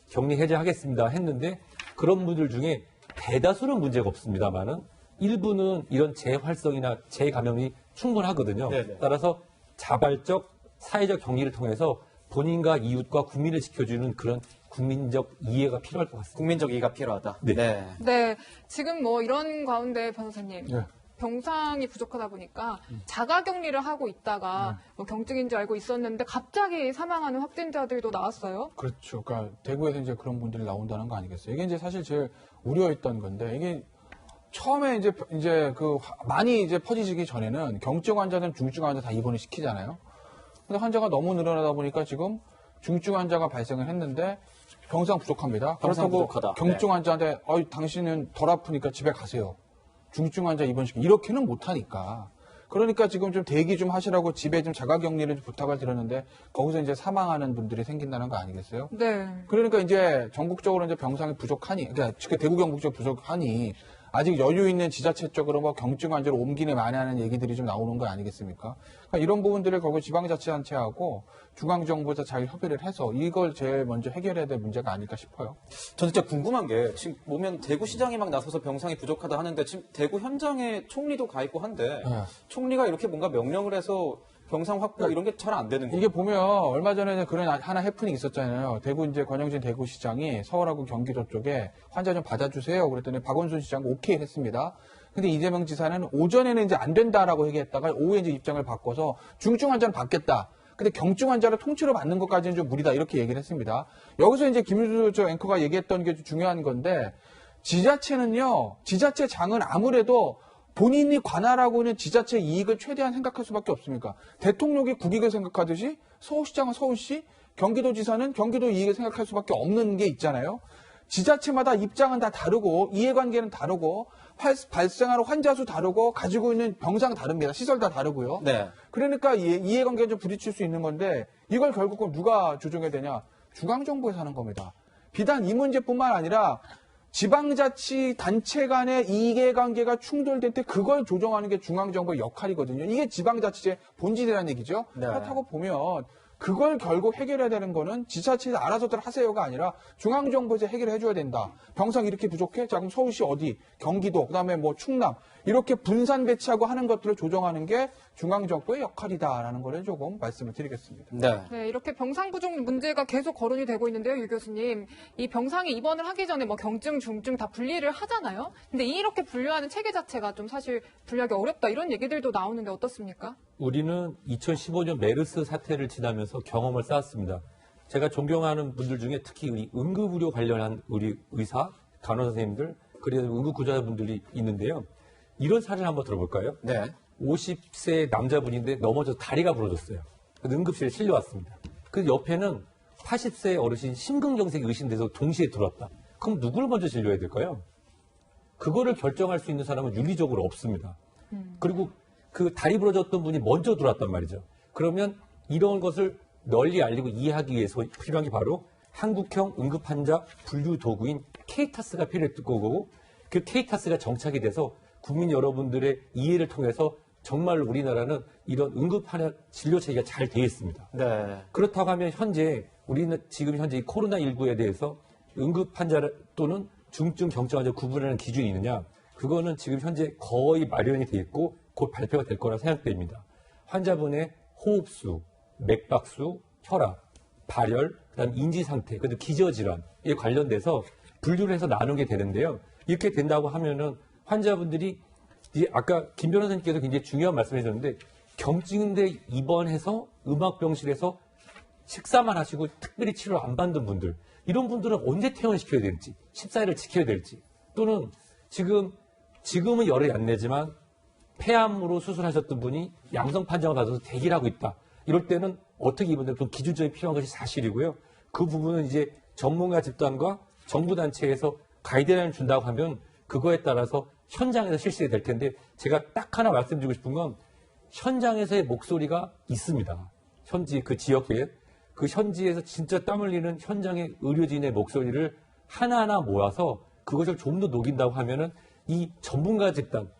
J: 격리 해제하겠습니다 했는데 그런 분들 중에 대다수는 문제가 없습니다만은 일부는 이런 재활성이나 재감염이 충분하거든요.
A: 네네.
J: 따라서 자발적 사회적 격리를 통해서 본인과 이웃과 국민을 지켜주는 그런 국민적 이해가 필요할 것 같습니다.
A: 국민적 이해가 필요하다.
J: 네.
B: 네. 지금 뭐 이런 가운데 변호사님.
I: 네.
B: 병상이 부족하다 보니까 자가격리를 하고 있다가 뭐 경증인 줄 알고 있었는데 갑자기 사망하는 확진자들도 나왔어요.
I: 그렇죠. 그러니까 대구에서 이제 그런 분들이 나온다는 거 아니겠어요? 이게 이제 사실 제일 우려했던 건데 이게 처음에 이제 그 많이 이제 퍼지기 전에는 경증 환자든 중증 환자 다 입원을 시키잖아요. 근데 환자가 너무 늘어나다 보니까 지금 중증 환자가 발생을 했는데 병상 부족합니다.
A: 병상
I: 그렇다고
A: 부족하다.
I: 경증 환자한테 당신은 덜 아프니까 집에 가세요. 중증 환자 입원시켜 이렇게는 못하니까. 그러니까 지금 좀 대기 좀 하시라고 집에 좀 자가격리를 부탁을 드렸는데 거기서 이제 사망하는 분들이 생긴다는 거 아니겠어요?
B: 네.
I: 그러니까 이제 전국적으로 이제 병상이 부족하니, 그러니까 대구 경북적 부족하니 아직 여유 있는 지자체 쪽으로 뭐 경증 환자를 옮기네 많이 하는 얘기들이 좀 나오는 거 아니겠습니까? 그러니까 이런 부분들을 결국 지방자치단체하고 중앙정부에서 잘 협의를 해서 이걸 제일 먼저 해결해야 될 문제가 아닐까 싶어요.
A: 저는 진짜 궁금한 게 지금 보면 대구시장이 막 나서서 병상이 부족하다 하는데 지금 대구 현장에 총리도 가 있고 한데
I: 네.
A: 총리가 이렇게 뭔가 명령을 해서 병상 확보 이런 게 잘 안 되는 거예요.
I: 이게 보면 얼마 전에 그런 하나 해프닝 있었잖아요. 대구 이제 권영진 대구시장이 서울하고 경기도 쪽에 환자 좀 받아주세요. 그랬더니 박원순 시장 오케이 했습니다. 근데 이재명 지사는 오전에는 이제 안 된다라고 얘기했다가 오후에 이제 입장을 바꿔서 중증 환자는 받겠다. 근데 경증 환자를 통째로 받는 것까지는 좀 무리다 이렇게 얘기를 했습니다. 여기서 이제 김윤수 앵커가 얘기했던 게 중요한 건데 지자체는요, 지자체장은 아무래도 본인이 관할하고 있는 지자체 이익을 최대한 생각할 수밖에 없습니까? 대통령이 국익을 생각하듯이 서울시장은 서울시, 경기도지사는 경기도 이익을 생각할 수밖에 없는 게 있잖아요. 지자체마다 입장은 다 다르고 이해관계는 다르고 발생하는 환자 수 다르고 가지고 있는 병상 다릅니다. 시설 다 다르고요.
A: 네.
I: 그러니까 이해관계가 좀 부딪힐 수 있는 건데 이걸 결국은 누가 조정해야 되냐? 중앙정부에서 하는 겁니다. 비단 이 문제뿐만 아니라 지방자치단체 간의 이해관계가 충돌될 때 그걸 조정하는 게 중앙정부의 역할이거든요. 이게 지방자치제 본질이라는 얘기죠.
A: 네.
I: 그렇다고 보면 그걸 결국 해결해야 되는 거는 지자체에서 알아서들 하세요가 아니라 중앙정부에서 해결해 줘야 된다. 병상 이렇게 부족해? 자, 그럼 서울시 어디? 경기도, 그다음에 뭐 충남 이렇게 분산 배치하고 하는 것들을 조정하는 게 중앙정부의 역할이다라는 거를 조금 말씀을 드리겠습니다.
B: 네, 이렇게 병상 부족 문제가 계속 거론이 되고 있는데요, 유 교수님. 이 병상에 입원을 하기 전에 뭐 경증, 중증 다 분리를 하잖아요. 근데 이렇게 분류하는 체계 자체가 좀 사실 분류하기 어렵다 이런 얘기들도 나오는데 어떻습니까?
J: 우리는 2015년 메르스 사태를 지나면서 경험을 쌓았습니다. 제가 존경하는 분들 중에 특히 우리 응급의료 관련한 우리 의사, 간호사 선생님들, 그리고 응급구조자분들이 있는데요. 이런 사례를 한번 들어볼까요?
A: 네.
J: 50세 남자분인데 넘어져서 다리가 부러졌어요. 응급실에 실려왔습니다. 그 옆에는 80세 어르신 심근경색이 의심돼서 동시에 들어왔다. 그럼 누구를 먼저 진료해야 될까요? 그거를 결정할 수 있는 사람은 윤리적으로 없습니다. 그리고 그 다리 부러졌던 분이 먼저 들어왔단 말이죠. 그러면 이런 것을 널리 알리고 이해하기 위해서 필요한 게 바로 한국형 응급환자 분류 도구인 케이타스가 필요했을 거고 그 케이타스가 정착이 돼서 국민 여러분들의 이해를 통해서 정말 우리나라는 이런 응급환자 진료 체계가 잘 되어 있습니다.
A: 네.
J: 그렇다고 하면 우리는 지금 현재 이 코로나19에 대해서 응급환자 또는 중증 경증 환자 구분하는 기준이 있느냐? 그거는 지금 현재 거의 마련이 되어 있고 곧 발표가 될 거라 생각됩니다. 환자분의 호흡수, 맥박수, 혈압, 발열, 그다음 인지 상태, 그다음 기저질환에 관련돼서 분류를 해서 나누게 되는데요. 이렇게 된다고 하면은 환자분들이 아까 김 변호사님께서 굉장히 중요한 말씀을 해주셨는데 경증인데 입원해서 음압병실에서 식사만 하시고 특별히 치료 안 받는 분들 이런 분들은 언제 퇴원시켜야 될지 14일을 지켜야 될지 또는 지금은 열이 안 내지만 폐암으로 수술하셨던 분이 양성 판정을 받아서 대기를 하고 있다. 이럴 때는 어떻게 이분들 좀 기준점이 필요한 것이 사실이고요. 그 부분은 이제 전문가 집단과 정부 단체에서 가이드라인을 준다고 하면 그거에 따라서 현장에서 실시가 될 텐데 제가 딱 하나 말씀드리고 싶은 건 현장에서의 목소리가 있습니다. 현지 그 지역에 그 현지에서 진짜 땀 흘리는 현장의 의료진의 목소리를 하나하나 모아서 그것을 좀 더 녹인다고 하면은 이 전문가 집단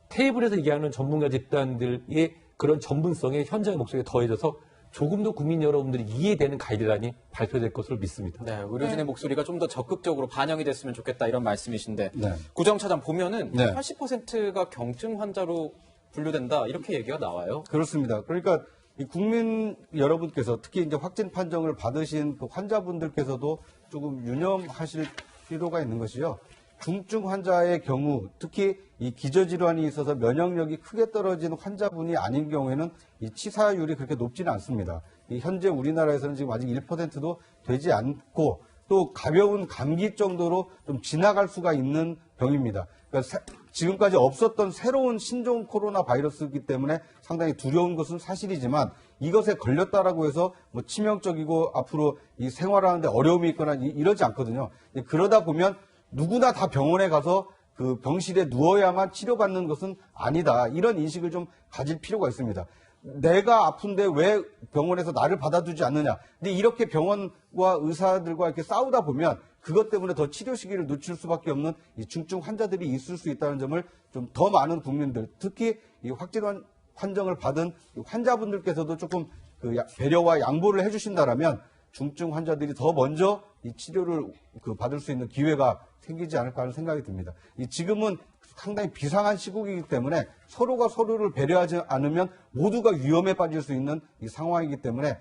J: 테이블에서 얘기하는 전문가 집단들의 그런 전문성에 현장의 목소리가 더해져서 조금 더 국민 여러분들이 이해되는 가이드라인이 발표될 것으로 믿습니다.
A: 네, 의료진의 목소리가 좀 더 적극적으로 반영이 됐으면 좋겠다 이런 말씀이신데
H: 네.
A: 구정차장 보면은
H: 네.
A: 80%가 경증 환자로 분류된다 이렇게 얘기가 나와요.
H: 그렇습니다. 그러니까 이 국민 여러분께서 특히 이제 확진 판정을 받으신 그 환자분들께서도 조금 유념하실 필요가 있는 것이요. 중증 환자의 경우 특히 이 기저질환이 있어서 면역력이 크게 떨어진 환자분이 아닌 경우에는 이 치사율이 그렇게 높지는 않습니다. 이 현재 우리나라에서는 지금 아직 1%도 되지 않고 또 가벼운 감기 정도로 좀 지나갈 수가 있는 병입니다. 그러니까 지금까지 없었던 새로운 신종 코로나 바이러스이기 때문에 상당히 두려운 것은 사실이지만 이것에 걸렸다라고 해서 뭐 치명적이고 앞으로 이 생활하는데 어려움이 있거나 이러지 않거든요. 그러다 보면 누구나 다 병원에 가서 그 병실에 누워야만 치료받는 것은 아니다. 이런 인식을 좀 가질 필요가 있습니다. 내가 아픈데 왜 병원에서 나를 받아주지 않느냐. 근데 이렇게 병원과 의사들과 이렇게 싸우다 보면 그것 때문에 더 치료 시기를 늦출 수밖에 없는 이 중증 환자들이 있을 수 있다는 점을 좀 더 많은 국민들, 특히 이 확진 판정을 받은 환자분들께서도 조금 그 배려와 양보를 해주신다라면 중증 환자들이 더 먼저 이 치료를 받을 수 있는 기회가 생기지 않을까 하는 생각이 듭니다. 지금은 상당히 비상한 시국이기 때문에 서로가 서로를 배려하지 않으면 모두가 위험에 빠질 수 있는 이 상황이기 때문에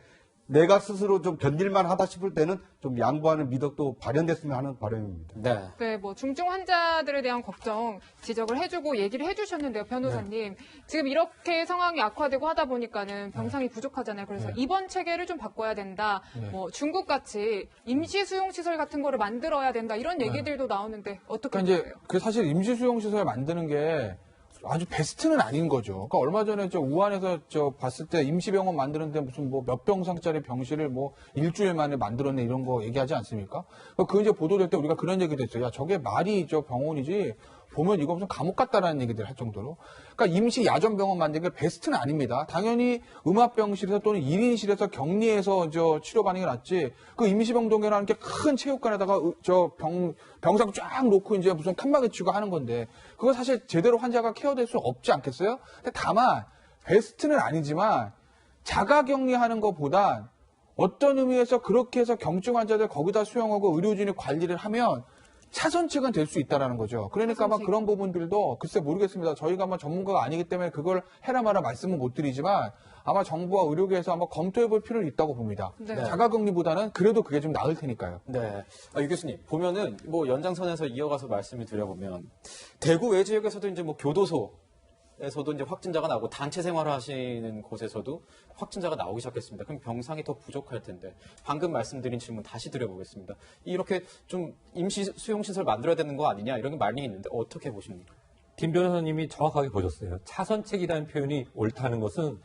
H: 내가 스스로 좀 견딜만 하다 싶을 때는 좀 양보하는 미덕도 발현됐으면 하는 바람입니다.
A: 네.
B: 네, 뭐 중증 환자들에 대한 걱정 지적을 해주고 얘기를 해주셨는데요, 변호사님. 지금 이렇게 상황이 악화되고 하다 보니까는 병상이 부족하잖아요. 그래서 입원 체계를 좀 바꿔야 된다. 뭐 중국 같이 임시 수용 시설 같은 거를 만들어야 된다. 이런 얘기들도 나오는데 어떻게
I: 그러니까
B: 보세요?
I: 이제 그 사실 임시 수용 시설 만드는 게 아주 베스트는 아닌 거죠. 그러니까 얼마 전에 우한에서 봤을 때 임시병원 만드는데 무슨 뭐 몇 병상짜리 병실을 뭐 일주일 만에 만들었네 이런 거 얘기하지 않습니까? 그 이제 보도될 때 우리가 그런 얘기도 했어요. 야, 저게 말이 병원이지. 보면 이거 무슨 감옥 같다라는 얘기들 할 정도로. 그러니까 임시 야전병원 만드는 게 베스트는 아닙니다. 당연히 음압병실에서 또는 1인실에서 격리해서 치료 가능이 낫지. 그 임시병동이라는 게 큰 체육관에다가 병상 쫙 놓고 이제 무슨 칸막이 치고 하는 건데 그거 사실 제대로 환자가 케어될 수 없지 않겠어요? 근데 다만 베스트는 아니지만 자가격리하는 것보단 어떤 의미에서 그렇게 해서 경증 환자들 거기다 수용하고 의료진이 관리를 하면 차선책은 될 수 있다라는 거죠. 그러니까 아마 그런 부분들도 글쎄 모르겠습니다. 저희가 아마 전문가가 아니기 때문에 그걸 해라 마라 말씀은 못 드리지만 아마 정부와 의료계에서 아마 검토해 볼 필요는 있다고 봅니다.
B: 네.
I: 자가격리보다는 그래도 그게 좀 나을 테니까요.
A: 네. 유 교수님, 보면은 뭐 연장선에서 이어가서 말씀을 드려보면 대구 외 지역에서도 이제 뭐 교도소에서도 이제 확진자가 나오고 단체 생활을 하시는 곳에서도 확진자가 나오기 시작했습니다. 그럼 병상이 더 부족할 텐데 방금 말씀드린 질문 다시 드려보겠습니다. 이렇게 좀 임시 수용시설 만들어야 되는 거 아니냐 이런 말이 있는데 어떻게 보십니까?
J: 김 변호사님이 정확하게 보셨어요. 차선책이라는 표현이 옳다는 것은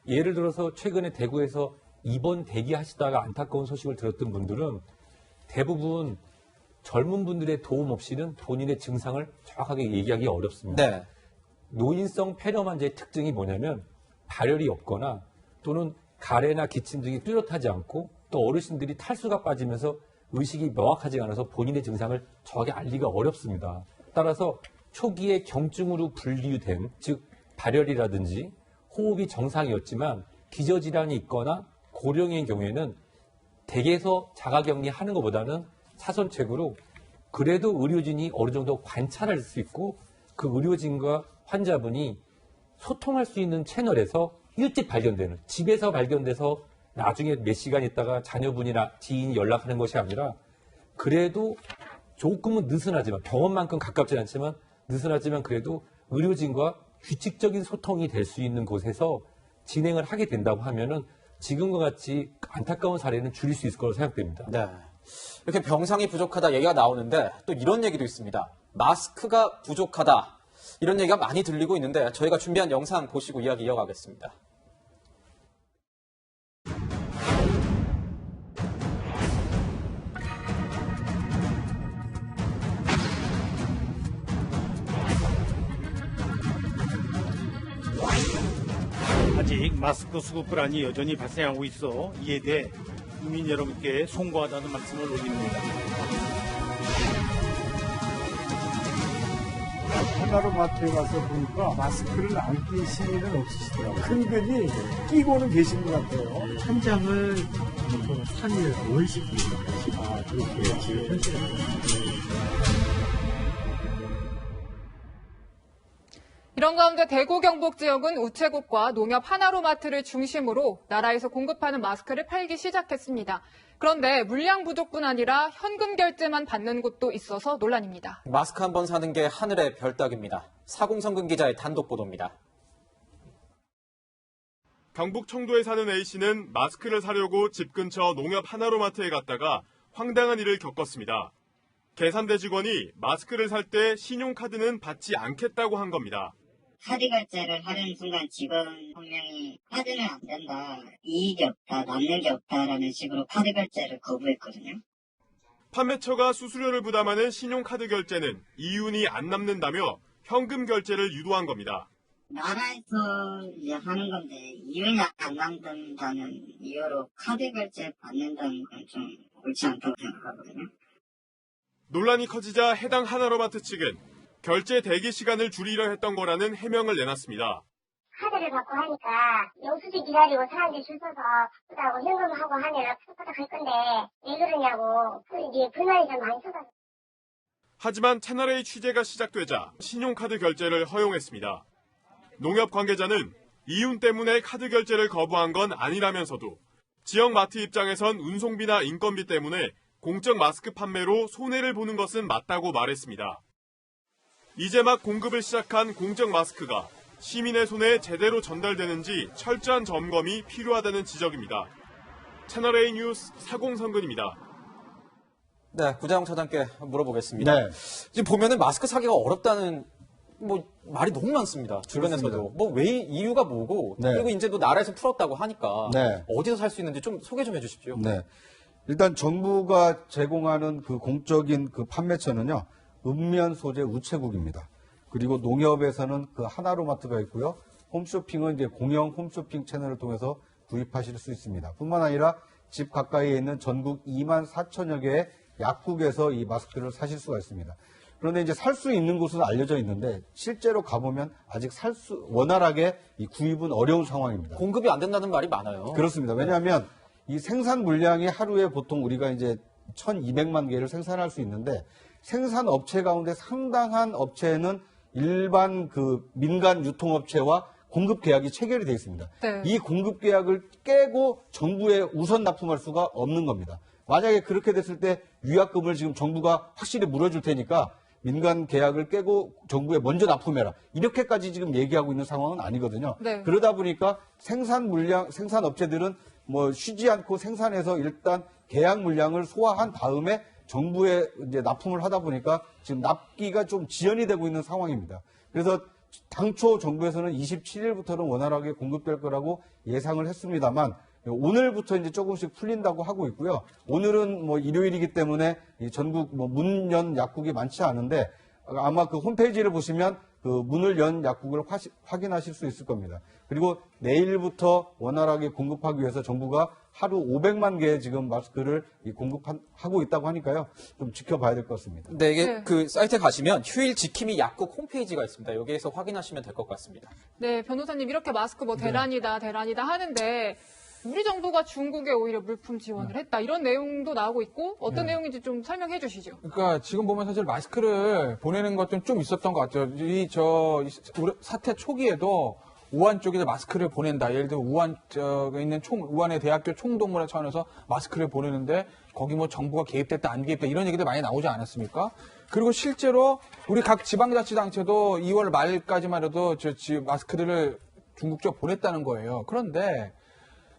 J: 예를 들어서 최근에 대구에서 입원 대기하시다가 안타까운 소식을 들었던 분들은 대부분 젊은 분들의 도움 없이는 본인의 증상을 정확하게 얘기하기 어렵습니다.
A: 네.
J: 노인성 폐렴 환자의 특징이 뭐냐면 발열이 없거나 또는 가래나 기침 등이 뚜렷하지 않고 또 어르신들이 탈수가 빠지면서 의식이 명확하지 않아서 본인의 증상을 정확히 알기가 어렵습니다. 따라서 초기에 경증으로 분류된 즉 발열이라든지 호흡이 정상이었지만 기저질환이 있거나 고령의 경우에는 댁에서 자가격리하는 것보다는 차선책으로 그래도 의료진이 어느 정도 관찰할 수 있고 그 의료진과 환자분이 소통할 수 있는 채널에서 일찍 발견되는 집에서 발견돼서 나중에 몇 시간 있다가 자녀분이나 지인이 연락하는 것이 아니라 그래도 조금은 느슨하지만 병원만큼 가깝지 않지만 느슨하지만 그래도 의료진과 규칙적인 소통이 될 수 있는 곳에서 진행을 하게 된다고 하면은 지금과 같이 안타까운 사례는 줄일 수 있을 거라고 생각됩니다.
A: 네. 이렇게 병상이 부족하다 얘기가 나오는데 또 이런 얘기도 있습니다. 마스크가 부족하다. 이런 얘기가 많이 들리고 있는데 저희가 준비한 영상 보시고 이야기 이어가겠습니다.
N: 아직 마스크 수급 불안이 여전히 발생하고 있어 이에 대해 국민 여러분께 송구하다는 말씀을 올립니다.
O: 하나로마트에 가서 보니까 마스크를 안 낀 시민은 없으시더라고요. 흔들이 끼고는 계신 것 같아요. 한 장을 3일, 5일씩 끼고. 아, 그렇게 지금 현실에.
B: 이런 가운데 대구 경북 지역은 우체국과 농협 하나로마트를 중심으로 나라에서 공급하는 마스크를 팔기 시작했습니다. 그런데 물량 부족뿐 아니라 현금 결제만 받는 곳도 있어서 논란입니다.
A: 마스크 한 번 사는 게 하늘의 별 따기입니다. 사공성근 기자의 단독 보도입니다.
P: 경북 청도에 사는 A씨는 마스크를 사려고 집 근처 농협 하나로마트에 갔다가 황당한 일을 겪었습니다. 계산대 직원이 마스크를 살 때 신용카드는 받지 않겠다고 한 겁니다.
Q: 카드 결제를 하려는 순간 직원 한 명이 카드는 안 된다, 이익이 없다, 남는 게 없다라는 식으로 카드 결제를 거부했거든요.
P: 판매처가 수수료를 부담하는 신용카드 결제는 이윤이 안 남는다며 현금 결제를 유도한 겁니다.
Q: 나라에서 이제 하는 건데 이윤이 안 남는다는 이유로 카드 결제 받는다는 건 좀 옳지 않다고 생각하거든요.
P: 논란이 커지자 해당 하나로마트 측은 결제 대기 시간을 줄이려 했던 거라는 해명을 내놨습니다.
R: 카드를 받고 하니까 영수증 기다리고 사람들이 줄 서서 바쁘다고 현금하고 하면 푸닥푸닥 할 건데 왜 그러냐고 이제 불만이 좀 많이 쏟아졌어요.
P: 하지만 채널A 취재가 시작되자 신용카드 결제를 허용했습니다. 농협 관계자는 이윤 때문에 카드 결제를 거부한 건 아니라면서도 지역 마트 입장에선 운송비나 인건비 때문에 공적 마스크 판매로 손해를 보는 것은 맞다고 말했습니다. 이제 막 공급을 시작한 공적 마스크가 시민의 손에 제대로 전달되는지 철저한 점검이 필요하다는 지적입니다. 채널A 뉴스 사공성근입니다.
A: 네, 구자영 차장께 물어보겠습니다.
H: 네.
A: 지금 보면은 마스크 사기가 어렵다는 말이 너무 많습니다. 주변에서도.
H: 그렇습니다.
A: 왜 이유가 뭐고,
H: 네.
A: 그리고 이제 또 나라에서 풀었다고 하니까
H: 네.
A: 어디서 살 수 있는지 좀 소개 좀 해주십시오.
H: 네. 일단 정부가 제공하는 그 공적인 그 판매처는요, 읍면 소재 우체국입니다. 그리고 농협에서는 그 하나로마트가 있고요. 홈쇼핑은 이제 공영 홈쇼핑 채널을 통해서 구입하실 수 있습니다. 뿐만 아니라 집 가까이에 있는 전국 2만 4천여 개의 약국에서 이 마스크를 사실 수가 있습니다. 그런데 이제 살 수 있는 곳은 알려져 있는데 실제로 가보면 아직 원활하게 이 구입은 어려운 상황입니다.
A: 공급이 안 된다는 말이 많아요.
H: 그렇습니다. 왜냐하면 이 생산 물량이 하루에 보통 우리가 이제 1,200만 개를 생산할 수 있는데 생산 업체 가운데 상당한 업체는 일반 그 민간 유통업체와 공급 계약이 체결이 되어 있습니다.
B: 네.
H: 이 공급 계약을 깨고 정부에 우선 납품할 수가 없는 겁니다. 만약에 그렇게 됐을 때 위약금을 지금 정부가 확실히 물어줄 테니까 민간 계약을 깨고 정부에 먼저 납품해라. 이렇게까지 지금 얘기하고 있는 상황은 아니거든요.
B: 네.
H: 그러다 보니까 생산 업체들은 쉬지 않고 생산해서 일단 계약 물량을 소화한 다음에 정부에 이제 납품을 하다 보니까 지금 납기가 좀 지연이 되고 있는 상황입니다. 그래서 당초 정부에서는 27일부터는 원활하게 공급될 거라고 예상을 했습니다만 오늘부터 이제 조금씩 풀린다고 하고 있고요. 오늘은 일요일이기 때문에 전국 문 연 약국이 많지 않은데 아마 그 홈페이지를 보시면 그 문을 연 약국을 확인하실 수 있을 겁니다. 그리고 내일부터 원활하게 공급하기 위해서 정부가 하루 500만 개의 지금 마스크를 공급하고 있다고 하니까요. 좀 지켜봐야 될 것 같습니다.
A: 네, 이게 그 사이트에 가시면 휴일 지킴이 약국 홈페이지가 있습니다. 여기에서 확인하시면 될 것 같습니다.
B: 네, 변호사님 이렇게 마스크 대란이다 하는데 우리 정부가 중국에 오히려 물품 지원을 했다. 이런 내용도 나오고 있고 어떤 내용인지 좀 설명해 주시죠.
I: 그러니까 지금 보면 사실 마스크를 보내는 것좀 좀 있었던 것 같아요. 사태 초기에도 우한 쪽에 마스크를 보낸다. 예를 들면 우한에 있는 우한의 대학교 총동문회 차원에서 마스크를 보내는데 거기 정부가 개입됐다 안 개입됐다 이런 얘기들 많이 나오지 않았습니까? 그리고 실제로 우리 각 지방자치단체도 2월 말까지만 해도 마스크들을 중국 쪽 보냈다는 거예요. 그런데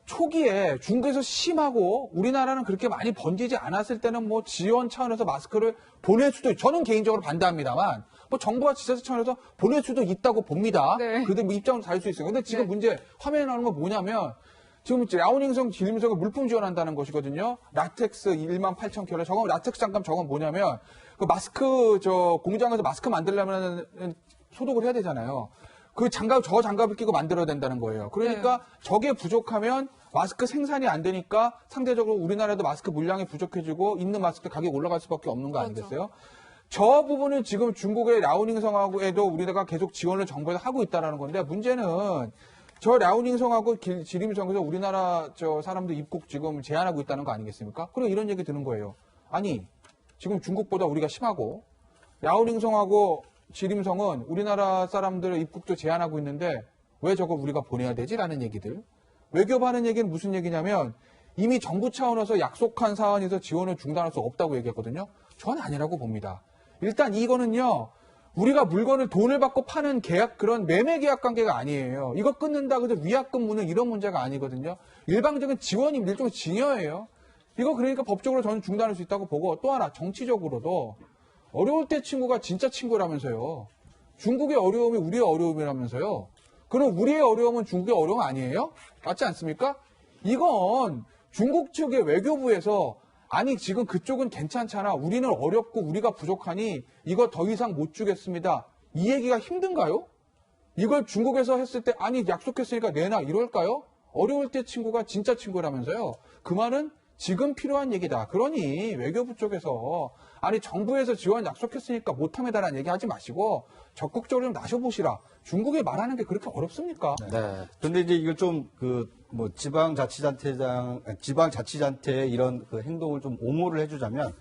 I: 초기에 중국에서 심하고 우리나라는 그렇게 많이 번지지 않았을 때는 지원 차원에서 마스크를 보낼 수도 저는 개인적으로 반대합니다만 정부와 지자체 차원에서 보낼 수도 있다고 봅니다.
B: 네.
I: 그들 입장을 다를 수 있어요. 근데 지금 문제 화면에 나오는 건 뭐냐면 지금 라오닝성 지림성을 물품 지원한다는 것이거든요. 라텍스 1만 8천 켤레. 저건 라텍스 잠깐 저건 뭐냐면 그 마스크 공장에서 마스크 만들려면 소독을 해야 되잖아요. 저 장갑을 끼고 만들어야 된다는 거예요. 그러니까 저게 부족하면 마스크 생산이 안 되니까 상대적으로 우리나라도 마스크 물량이 부족해지고 있는 마스크 가격이 올라갈 수밖에 없는 거 아니겠어요? 저 부분은 지금 중국의 라오닝성하고에도 우리나라가 계속 지원을 정부에서 하고 있다는 건데 문제는 저 라오닝성하고 지림성에서 우리나라 사람들 입국 지금 제한하고 있다는 거 아니겠습니까? 그리고 이런 얘기 드는 거예요. 아니 지금 중국보다 우리가 심하고 라오닝성하고 지림성은 우리나라 사람들의 입국도 제한하고 있는데 왜 저걸 우리가 보내야 되지? 라는 얘기들. 외교부 하는 얘기는 무슨 얘기냐면 이미 정부 차원에서 약속한 사안에서 지원을 중단할 수 없다고 얘기했거든요. 저는 아니라고 봅니다. 일단 이거는요. 우리가 돈을 받고 파는 그런 매매 계약 관계가 아니에요. 이거 끊는다 그래서 위약금 묻는 이런 문제가 아니거든요. 일방적인 지원이 일종의 증여예요. 이거 그러니까 법적으로 저는 중단할 수 있다고 보고 또 하나 정치적으로도 어려울 때 친구가 진짜 친구라면서요. 중국의 어려움이 우리의 어려움이라면서요. 그럼 우리의 어려움은 중국의 어려움 아니에요? 맞지 않습니까? 이건 중국 측의 외교부에서 아니 지금 그쪽은 괜찮잖아. 우리는 어렵고 우리가 부족하니 이거 더 이상 못 주겠습니다. 이 얘기가 힘든가요? 이걸 중국에서 했을 때 아니 약속했으니까 내놔 이럴까요? 어려울 때 친구가 진짜 친구라면서요. 그 말은 지금 필요한 얘기다. 그러니 외교부 쪽에서 아니 정부에서 지원 약속했으니까 못함에다라는 얘기 하지 마시고 적극적으로 좀 나셔보시라. 중국이 말하는 게 그렇게 어렵습니까?
H: 네. 그런데 이제 이걸 좀 지방자치단체의 이런 그 행동을 좀 옹호를 해주자면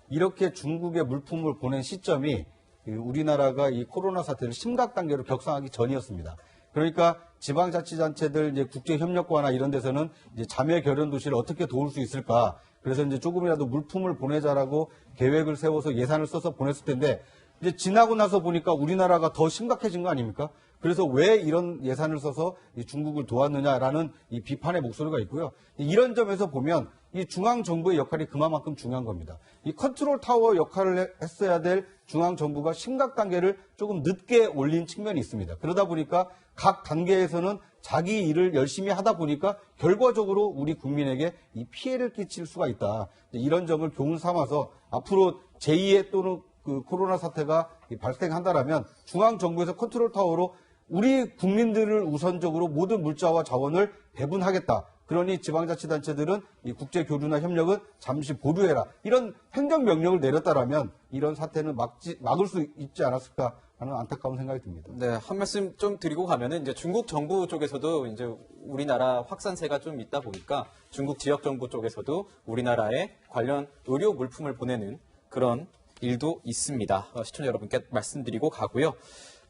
H: 이렇게 중국에 물품을 보낸 시점이 우리나라가 이 코로나 사태를 심각 단계로 격상하기 전이었습니다. 그러니까 지방자치단체들 이제 국제협력과나 이런 데서는 이제 자매 결연 도시를 어떻게 도울 수 있을까. 그래서 이제 조금이라도 물품을 보내자라고 계획을 세워서 예산을 써서 보냈을 텐데 이제 지나고 나서 보니까 우리나라가 더 심각해진 거 아닙니까? 그래서 왜 이런 예산을 써서 이 중국을 도왔느냐라는 이 비판의 목소리가 있고요. 이런 점에서 보면 이 중앙정부의 역할이 그만큼 중요한 겁니다. 이 컨트롤 타워 역할을 했어야 될 중앙정부가 심각 단계를 조금 늦게 올린 측면이 있습니다. 그러다 보니까 각 단계에서는 자기 일을 열심히 하다 보니까 결과적으로 우리 국민에게 이 피해를 끼칠 수가 있다. 이런 점을 교훈 삼아서 앞으로 제2의 또는 그 코로나 사태가 발생한다라면 중앙정부에서 컨트롤 타워로 우리 국민들을 우선적으로 모든 물자와 자원을 배분하겠다. 그러니 지방자치단체들은 이 국제교류나 협력은 잠시 보류해라. 이런 행정명령을 내렸다라면 이런 사태는 막을 수 있지 않았을까 하는 안타까운 생각이 듭니다.
A: 네, 한 말씀 좀 드리고 가면은 이제 중국 정부 쪽에서도 이제 우리나라 확산세가 좀 있다 보니까 중국 지역 정부 쪽에서도 우리나라에 관련 의료 물품을 보내는 그런 일도 있습니다. 시청자 여러분께 말씀드리고 가고요.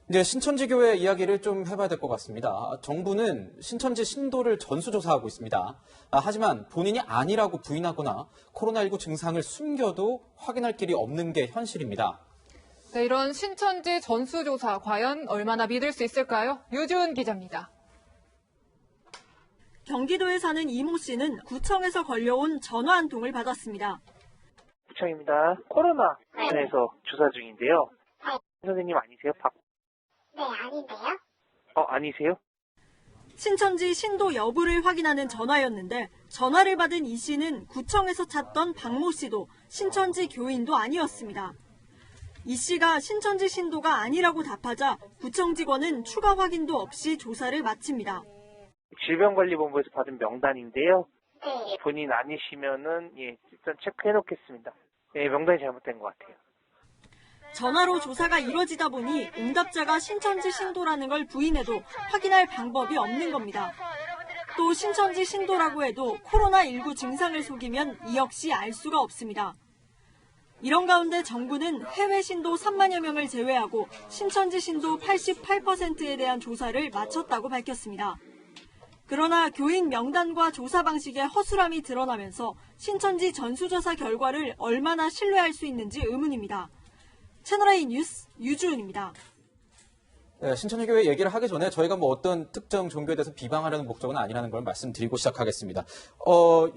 A: 이제 신천지 교회 이야기를 좀 해봐야 될 것 같습니다. 정부는 신천지 신도를 전수조사하고 있습니다. 하지만 본인이 아니라고 부인하거나 코로나19 증상을 숨겨도 확인할 길이 없는 게 현실입니다.
B: 네, 이런 신천지 전수조사 과연 얼마나 믿을 수 있을까요? 유주은 기자입니다.
S: 경기도에 사는 이모 씨는 구청에서 걸려온 전화 한 통을 받았습니다.
T: 구청입니다. 코로나 관련해서 조사 중인데요. 선생님 아니세요?
R: 네, 아닌데요?
T: 아니세요?
S: 신천지 신도 여부를 확인하는 전화였는데 전화를 받은 이 씨는 구청에서 찾던 박모 씨도 신천지 교인도 아니었습니다. 이 씨가 신천지 신도가 아니라고 답하자 구청 직원은 추가 확인도 없이 조사를 마칩니다.
T: 질병관리본부에서 받은 명단인데요.
R: 네.
T: 본인 아니시면은 일단 체크해 놓겠습니다. 명단이 잘못된 것 같아요.
S: 전화로 조사가 이뤄지다 보니 응답자가 신천지 신도라는 걸 부인해도 확인할 방법이 없는 겁니다. 또 신천지 신도라고 해도 코로나19 증상을 속이면 이 역시 알 수가 없습니다. 이런 가운데 정부는 해외 신도 3만여 명을 제외하고 신천지 신도 88%에 대한 조사를 마쳤다고 밝혔습니다. 그러나 교인 명단과 조사 방식의 허술함이 드러나면서 신천지 전수조사 결과를 얼마나 신뢰할 수 있는지 의문입니다. 채널A 뉴스 유주은입니다.
A: 네, 신천지 교회 얘기를 하기 전에 저희가 뭐 어떤 특정 종교에 대해서 비방하려는 목적은 아니라는 걸 말씀드리고 시작하겠습니다.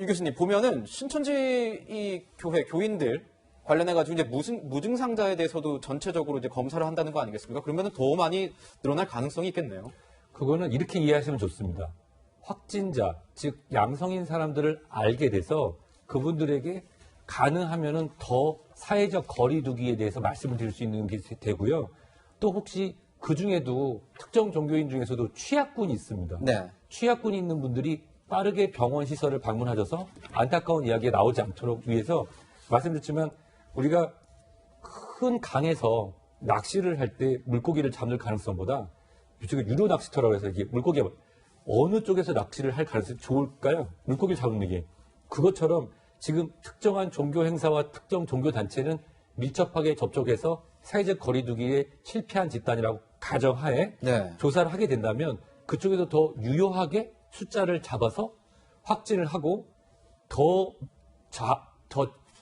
A: 유 교수님 보면은 신천지 이 교회 교인들 관련해가지고 이제 무증상자에 대해서도 전체적으로 이제 검사를 한다는 거 아니겠습니까? 그러면은 더 많이 늘어날 가능성이 있겠네요.
J: 그거는 이렇게 이해하시면 좋습니다. 확진자, 즉 양성인 사람들을 알게 돼서 그분들에게 가능하면은 더 사회적 거리두기에 대해서 말씀을 드릴 수 있는 게 되고요. 또 혹시 그 중에도 특정 종교인 중에서도 취약군이 있습니다.
A: 네.
J: 취약군이 있는 분들이 빠르게 병원 시설을 방문하셔서 안타까운 이야기가 나오지 않도록 위해서 말씀드렸지만 우리가 큰 강에서 낚시를 할 때 물고기를 잡는 가능성보다 이쪽에 유로 낚시터라고 해서 이게 물고기가 어느 쪽에서 낚시를 할 가능성이 좋을까요? 물고기를 잡는 게. 그것처럼 지금 특정한 종교 행사와 특정 종교 단체는 밀접하게 접촉해서 사회적 거리두기에 실패한 집단이라고 가정하에 조사를 하게 된다면 그쪽에서 더 유효하게 숫자를 잡아서 확진을 하고 더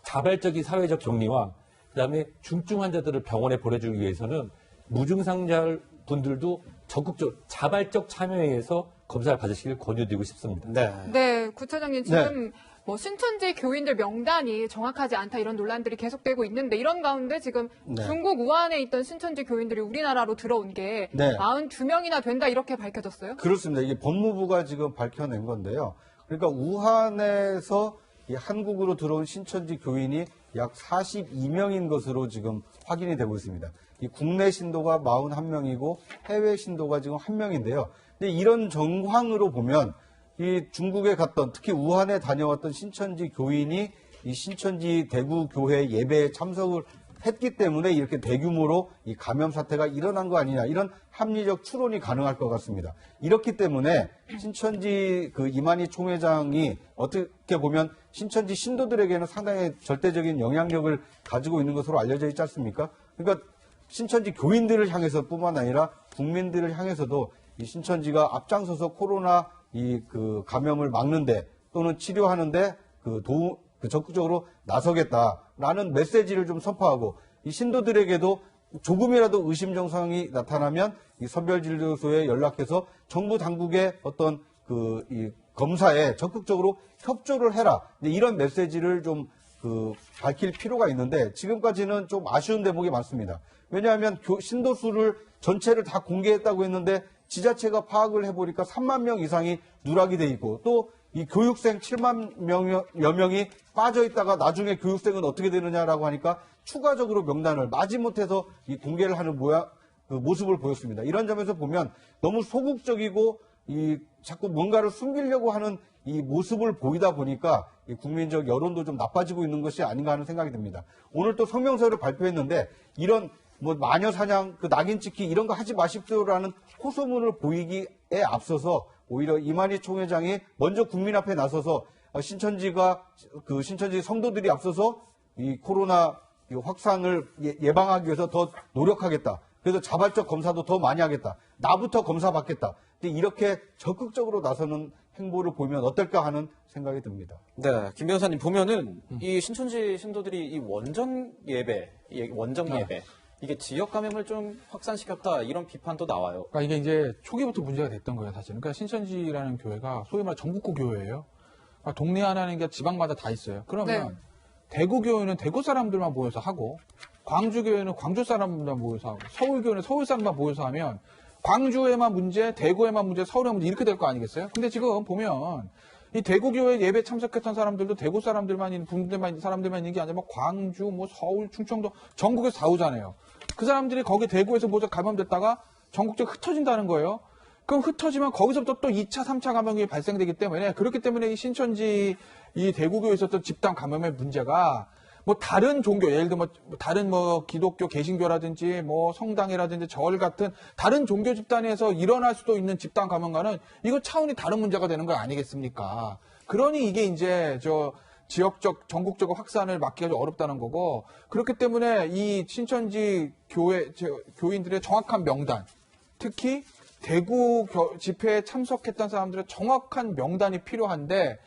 J: 자발적인 사회적 격리와 그다음에 중증 환자들을 병원에 보내주기 위해서는 무증상자 분들도 적극적으로 자발적 참여에 의해서 검사를 받으시길 권유드리고 싶습니다.
B: 네, 구차장님 지금 뭐 신천지 교인들 명단이 정확하지 않다 이런 논란들이 계속되고 있는데 이런 가운데 지금 중국 우한에 있던 신천지 교인들이 우리나라로 들어온 게 92명이나 된다 이렇게 밝혀졌어요?
H: 그렇습니다. 이게 법무부가 지금 밝혀낸 건데요. 그러니까 우한에서 이 한국으로 들어온 신천지 교인이 약 42명인 것으로 지금 확인이 되고 있습니다. 이 국내 신도가 41명이고 해외 신도가 지금 1명인데요. 근데 이런 정황으로 보면 이 중국에 갔던 특히 우한에 다녀왔던 신천지 교인이 이 신천지 대구 교회 예배에 참석을 했기 때문에 이렇게 대규모로 이 감염 사태가 일어난 거 아니냐 이런 합리적 추론이 가능할 것 같습니다. 이렇기 때문에 신천지 그 이만희 총회장이 어떻게 보면 신천지 신도들에게는 상당히 절대적인 영향력을 가지고 있는 것으로 알려져 있지 않습니까? 그러니까 신천지 교인들을 향해서뿐만 아니라 국민들을 향해서도 이 신천지가 앞장서서 코로나 그 감염을 막는데 또는 치료하는데 적극적으로 나서겠다라는 메시지를 좀 선포하고 이 신도들에게도 조금이라도 의심 증상이 나타나면 이 선별진료소에 연락해서 정부 당국의 어떤 이 검사에 적극적으로 협조를 해라. 이런 메시지를 좀 밝힐 필요가 있는데 지금까지는 좀 아쉬운 대목이 많습니다. 왜냐하면 신도 수를 전체를 다 공개했다고 했는데 지자체가 파악을 해보니까 3만 명 이상이 누락이 돼 있고 또 이 교육생 7만 여 명이 빠져 있다가 나중에 교육생은 어떻게 되느냐라고 하니까 추가적으로 명단을 마지못해서 공개를 하는 모습을 보였습니다. 이런 점에서 보면 너무 소극적이고 자꾸 뭔가를 숨기려고 하는 이 모습을 보이다 보니까 이 국민적 여론도 좀 나빠지고 있는 것이 아닌가 하는 생각이 듭니다. 오늘 또 성명서를 발표했는데 이런 마녀 사냥, 낙인 찍기 이런 거 하지 마십시오라는 호소문을 보이기에 앞서서 오히려 이만희 총회장이 먼저 국민 앞에 나서서 신천지 성도들이 앞서서 이 코로나 확산을 예방하기 위해서 더 노력하겠다. 그래서 자발적 검사도 더 많이 하겠다. 나부터 검사 받겠다. 이렇게 적극적으로 나서는 행보를 보면 어떨까 하는 생각이 듭니다.
A: 네, 김 변호사님 보면은 이 신천지 신도들이 이 원정 예배 이게 지역 감염을 좀 확산시켰다 이런 비판도 나와요.
I: 그러니까 이게 이제 초기부터 문제가 됐던 거예요, 사실은. 그러니까 신천지라는 교회가 소위 말해 전국구 교회예요. 그러니까 동네 하나는 게 지방마다 다 있어요. 그러면
B: 네.
I: 대구 교회는 대구 사람들만 모여서 하고, 광주 교회는 광주 사람들만 모여서 하고, 서울 교회는 서울 사람만 모여서 하면 광주에만 문제, 대구에만 문제, 서울에만 문제 이렇게 될 거 아니겠어요? 근데 지금 보면 이 대구 교회 예배 참석했던 사람들도 대구 사람들만 있는 사람들만 있는 게 아니라 광주, 서울, 충청도 전국에서 다 오잖아요. 그 사람들이 거기 대구에서 모두 감염됐다가 전국적으로 흩어진다는 거예요. 그럼 흩어지면 거기서부터 또 2차, 3차 감염이 발생되기 때문에 그렇기 때문에 이 신천지 이 대구교에 있었던 집단 감염의 문제가 다른 종교, 예를 들면 다른 기독교, 개신교라든지 성당이라든지 절 같은 다른 종교 집단에서 일어날 수도 있는 집단 감염과는 이거 차원이 다른 문제가 되는 거 아니겠습니까? 그러니 이게 이제 지역적, 전국적 확산을 막기가 좀 어렵다는 거고, 그렇기 때문에 이 신천지 교인들의 정확한 명단, 특히 대구 집회에 참석했던 사람들의 정확한 명단이 필요한데,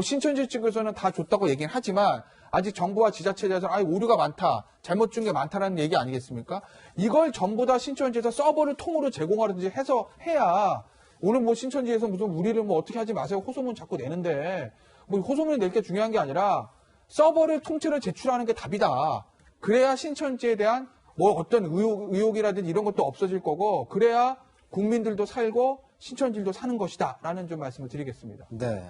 I: 신천지 측에서는 다 줬다고 얘기는 하지만, 아직 정부와 지자체에서는 오류가 많다, 잘못 준 게 많다라는 얘기 아니겠습니까? 이걸 전부 다 신천지에서 서버를 통으로 제공하든지 해서 해야, 오늘 신천지에서 무슨 우리를 어떻게 하지 마세요 호소문 자꾸 내는데, 호소문을 낼 게 중요한 게 아니라 서버를 통째로 제출하는 게 답이다. 그래야 신천지에 대한 어떤 의혹이라든지 이런 것도 없어질 거고, 그래야 국민들도 살고 신천지들도 사는 것이다. 라는 좀 말씀을 드리겠습니다.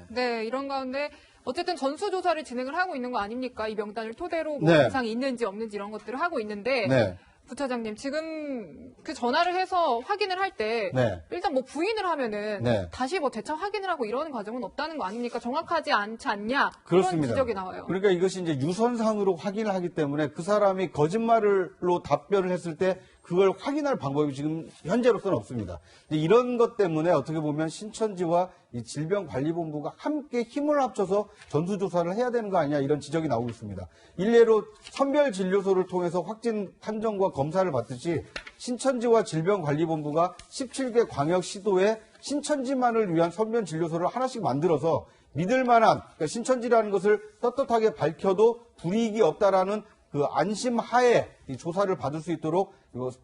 B: 네, 이런 가운데 어쨌든 전수조사를 진행을 하고 있는 거 아닙니까? 이 명단을 토대로
H: 네.
B: 증상이 있는지 없는지 이런 것들을 하고 있는데,
H: 네.
B: 부차장님, 지금 전화를 해서 확인을 할 때,
H: 네.
B: 일단 부인을 하면은,
H: 네.
B: 다시 재차 확인을 하고 이러는 과정은 없다는 거 아닙니까? 정확하지 않지 않냐?
H: 그렇습니다.
B: 그런 지적이 나와요.
H: 그러니까 이것이 이제 유선상으로 확인을 하기 때문에 그 사람이 거짓말로 답변을 했을 때 그걸 확인할 방법이 지금 현재로서는 없습니다. 이런 것 때문에 어떻게 보면 신천지와 이 질병관리본부가 함께 힘을 합쳐서 전수조사를 해야 되는 거 아니냐 이런 지적이 나오고 있습니다. 일례로 선별진료소를 통해서 확진 판정과 검사를 받듯이 신천지와 질병관리본부가 17개 광역시도에 신천지만을 위한 선별진료소를 하나씩 만들어서 믿을 만한, 그러니까 신천지라는 것을 떳떳하게 밝혀도 불이익이 없다라는 그 안심 하에 이 조사를 받을 수 있도록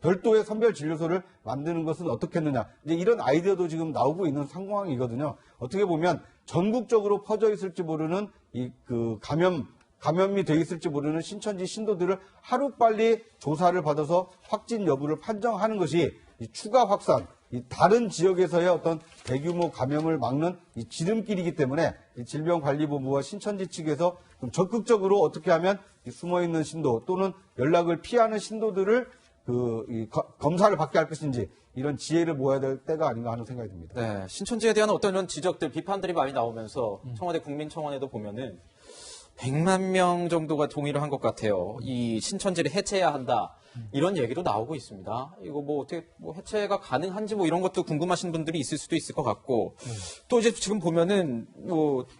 H: 별도의 선별진료소를 만드는 것은 어떻겠느냐. 이제 이런 아이디어도 지금 나오고 있는 상황이거든요. 어떻게 보면 전국적으로 퍼져 있을지 모르는 감염이 돼 있을지 모르는 신천지 신도들을 하루빨리 조사를 받아서 확진 여부를 판정하는 것이 이 추가 확산, 이 다른 지역에서의 어떤 대규모 감염을 막는 이 지름길이기 때문에 이 질병관리본부와 신천지 측에서 좀 적극적으로 어떻게 하면 이 숨어있는 신도 또는 연락을 피하는 신도들을 검사를 받게 할 것인지 이런 지혜를 모아야 될 때가 아닌가 하는 생각이 듭니다.
A: 네, 신천지에 대한 어떤 이런 지적들, 비판들이 많이 나오면서 청와대 국민청원에도 보면은 100만 명 정도가 동의를 한 것 같아요. 이 신천지를 해체해야 한다. 이런 얘기도 나오고 있습니다. 이거 어떻게 해체가 가능한지 이런 것도 궁금하신 분들이 있을 수도 있을 것 같고, 또 이제 지금 보면은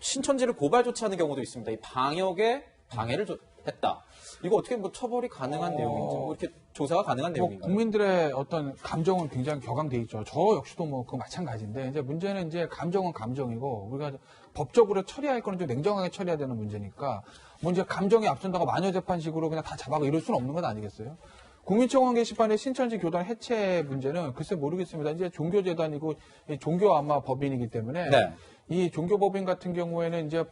A: 신천지를 고발 조치하는 경우도 있습니다. 이 방역에 방해를 했다. 이거 어떻게 뭐 처벌이 가능한 내용인지, 뭐 이렇게 조사가 가능한 내용인가요?
I: 국민들의 어떤 감정은 굉장히 격앙돼 있죠. 저 역시도 뭐 그 마찬가지인데, 이제 문제는 이제 감정은 감정이고, 우리가 법적으로 처리할 거는 좀 냉정하게 처리해야 되는 문제니까, 뭐 이제 감정이 앞선다고 마녀 재판식으로 그냥 다 잡아가 이럴 수는 없는 건 아니겠어요? 국민청원 게시판의 신천지 교단 해체 문제는 글쎄 모르겠습니다. 이제 종교재단이고 종교 아마 법인이기 때문에
A: 네.
I: 이 종교법인 같은 경우에는 이제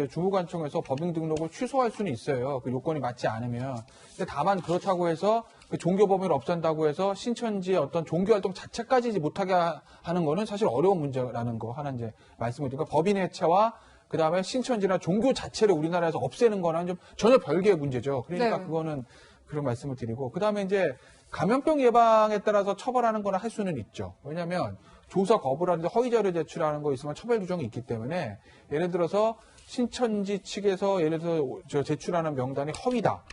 I: 주무관청에서 법인 등록을 취소할 수는 있어요. 그 요건이 맞지 않으면. 근데 다만 그렇다고 해서 그 종교법인을 없앤다고 해서 신천지의 어떤 종교활동 자체까지 못하게 하는 거는 사실 어려운 문제라는 거 하나 이제 말씀을 드리니까 법인 해체와 그 다음에 신천지나 종교 자체를 우리나라에서 없애는 거는 좀 전혀 별개의 문제죠. 그러니까
B: 네.
I: 그거는 그런 말씀을 드리고, 그 다음에 이제 감염병 예방에 따라서 처벌하는 거나 할 수는 있죠. 왜냐하면 조사 거부라든지 허위 자료 제출하는 거 있으면 처벌 규정이 있기 때문에, 예를 들어서 신천지 측에서 예를 들어서 제출하는 명단이 허위다,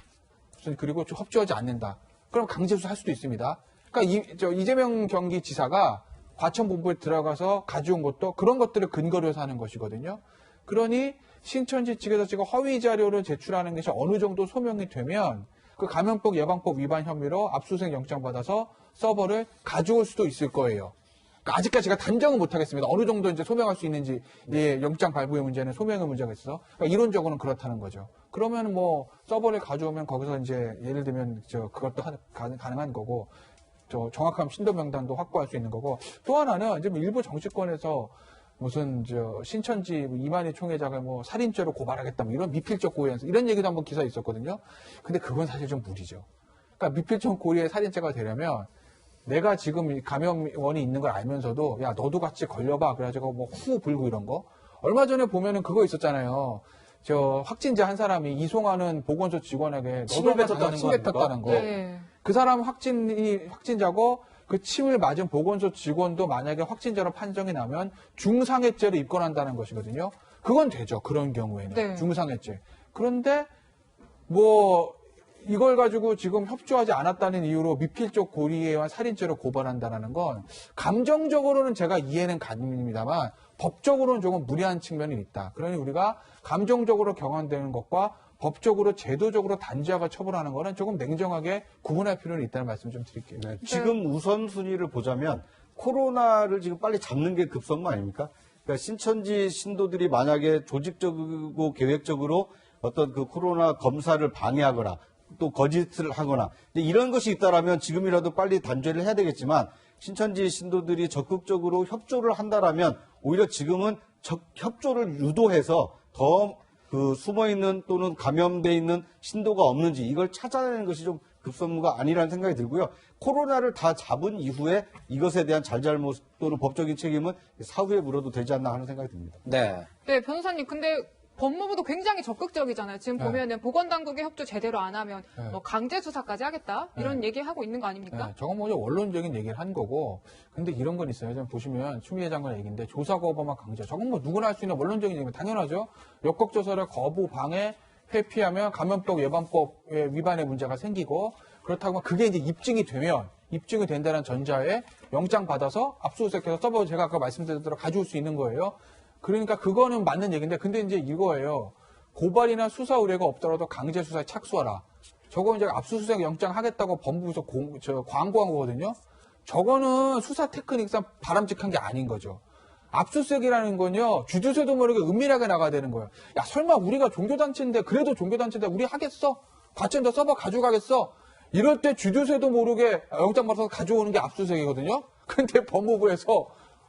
I: 그리고 협조하지 않는다, 그럼 강제 수사할 수도 있습니다. 그러니까 이재명 경기지사가 과천본부에 들어가서 가져온 것도 그런 것들을 근거로 해서 하는 것이거든요. 그러니 신천지 측에서 지금 허위 자료를 제출하는 것이 어느 정도 소명이 되면 그 감염병 예방법 위반 혐의로 압수수색 영장 받아서 서버를 가져올 수도 있을 거예요. 그러니까 아직까지 제가 단정은 못하겠습니다. 어느 정도 이제 소명할 수 있는지, 영장 발부의 문제는 소명의 문제가 있어서, 그러니까 이론적으로는 그렇다는 거죠. 그러면 뭐 서버를 가져오면 거기서 이제 예를 들면 그것도 가능한 거고, 정확한 신도 명단도 확보할 수 있는 거고, 또 하나는 이제 일부 정치권에서 무슨 신천지 이만희 총회장을 뭐 살인죄로 고발하겠다, 뭐 이런 미필적 고의 이런 얘기도 한번 기사에 있었거든요. 근데 그건 사실 좀 무리죠. 그러니까 미필적 고의의 살인죄가 되려면 내가 지금 감염원이 있는 걸 알면서도 야 너도 같이 걸려봐 그래가지고 뭐 후 불고 이런 거. 얼마 전에 보면은 그거 있었잖아요. 확진자 한 사람이 이송하는 보건소 직원에게 너도 침 뱉었다는 거.
B: 네.
I: 그 사람 확진자고 그 침을 맞은 보건소 직원도 만약에 확진자로 판정이 나면 중상해죄로 입건한다는 것이거든요. 그건 되죠. 그런 경우에는.
B: 네.
I: 중상해죄. 그런데 뭐 이걸 가지고 지금 협조하지 않았다는 이유로 미필적 고의와 살인죄로 고발한다는 건 감정적으로는 제가 이해는 가능합니다만 법적으로는 조금 무리한 측면이 있다. 그러니 우리가 감정적으로 경황되는 것과 법적으로 제도적으로 단죄하고 처벌하는 거는 조금 냉정하게 구분할 필요는 있다는 말씀 좀 드릴게요.
H: 네, 지금 우선순위를 보자면 코로나를 지금 빨리 잡는 게 급선무 아닙니까? 그러니까 신천지 신도들이 만약에 조직적이고 계획적으로 어떤 그 코로나 검사를 방해하거나 또 거짓을 하거나 이런 것이 있다라면 지금이라도 빨리 단죄를 해야 되겠지만 신천지 신도들이 적극적으로 협조를 한다라면 오히려 지금은 협조를 유도해서 더 그 숨어있는 또는 감염돼 있는 신도가 없는지 이걸 찾아내는 것이 좀 급선무가 아니라는 생각이 들고요. 코로나를 다 잡은 이후에 이것에 대한 잘잘못 또는 법적인 책임은 사후에 물어도 되지 않나 하는 생각이 듭니다.
A: 네.
B: 네, 변호사님. 근데 법무부도 굉장히 적극적이잖아요. 지금
I: 네.
B: 보면은 보건당국의 협조 제대로 안 하면
I: 네.
B: 뭐 강제 수사까지 하겠다 이런 얘기하고 있는 거 아닙니까?
I: 네, 저건 먼저 원론적인 얘기를 한 거고, 근데 이런 건 있어요. 좀 보시면 추미애 장관 얘기인데 조사 거부만 강제. 저건 뭐 누구나 할 수 있는 원론적인 얘기입니다. 당연하죠. 역학 조사를 거부, 방해, 회피하면 감염병 예방법의 위반의 문제가 생기고, 그렇다고 그게 이제 입증이 된다는 전자에 영장 받아서 압수수색해서 서버 제가 아까 말씀드린 대로 가져올 수 있는 거예요. 그러니까 그거는 맞는 얘기인데, 근데 이제 이거예요. 고발이나 수사 의뢰가 없더라도 강제 수사에 착수하라. 저거 이제 압수수색 영장 하겠다고 법무부에서 광고한 거거든요. 저거는 수사 테크닉상 바람직한 게 아닌 거죠. 압수수색이라는 건요, 주주세도 모르게 은밀하게 나가야 되는 거예요. 야, 설마 우리가 종교단체인데, 그래도 종교단체인데 우리 하겠어? 과천도 서버 가져가겠어? 이럴 때 주주세도 모르게 영장 받아서 가져오는 게 압수수색이거든요. 근데 법무부에서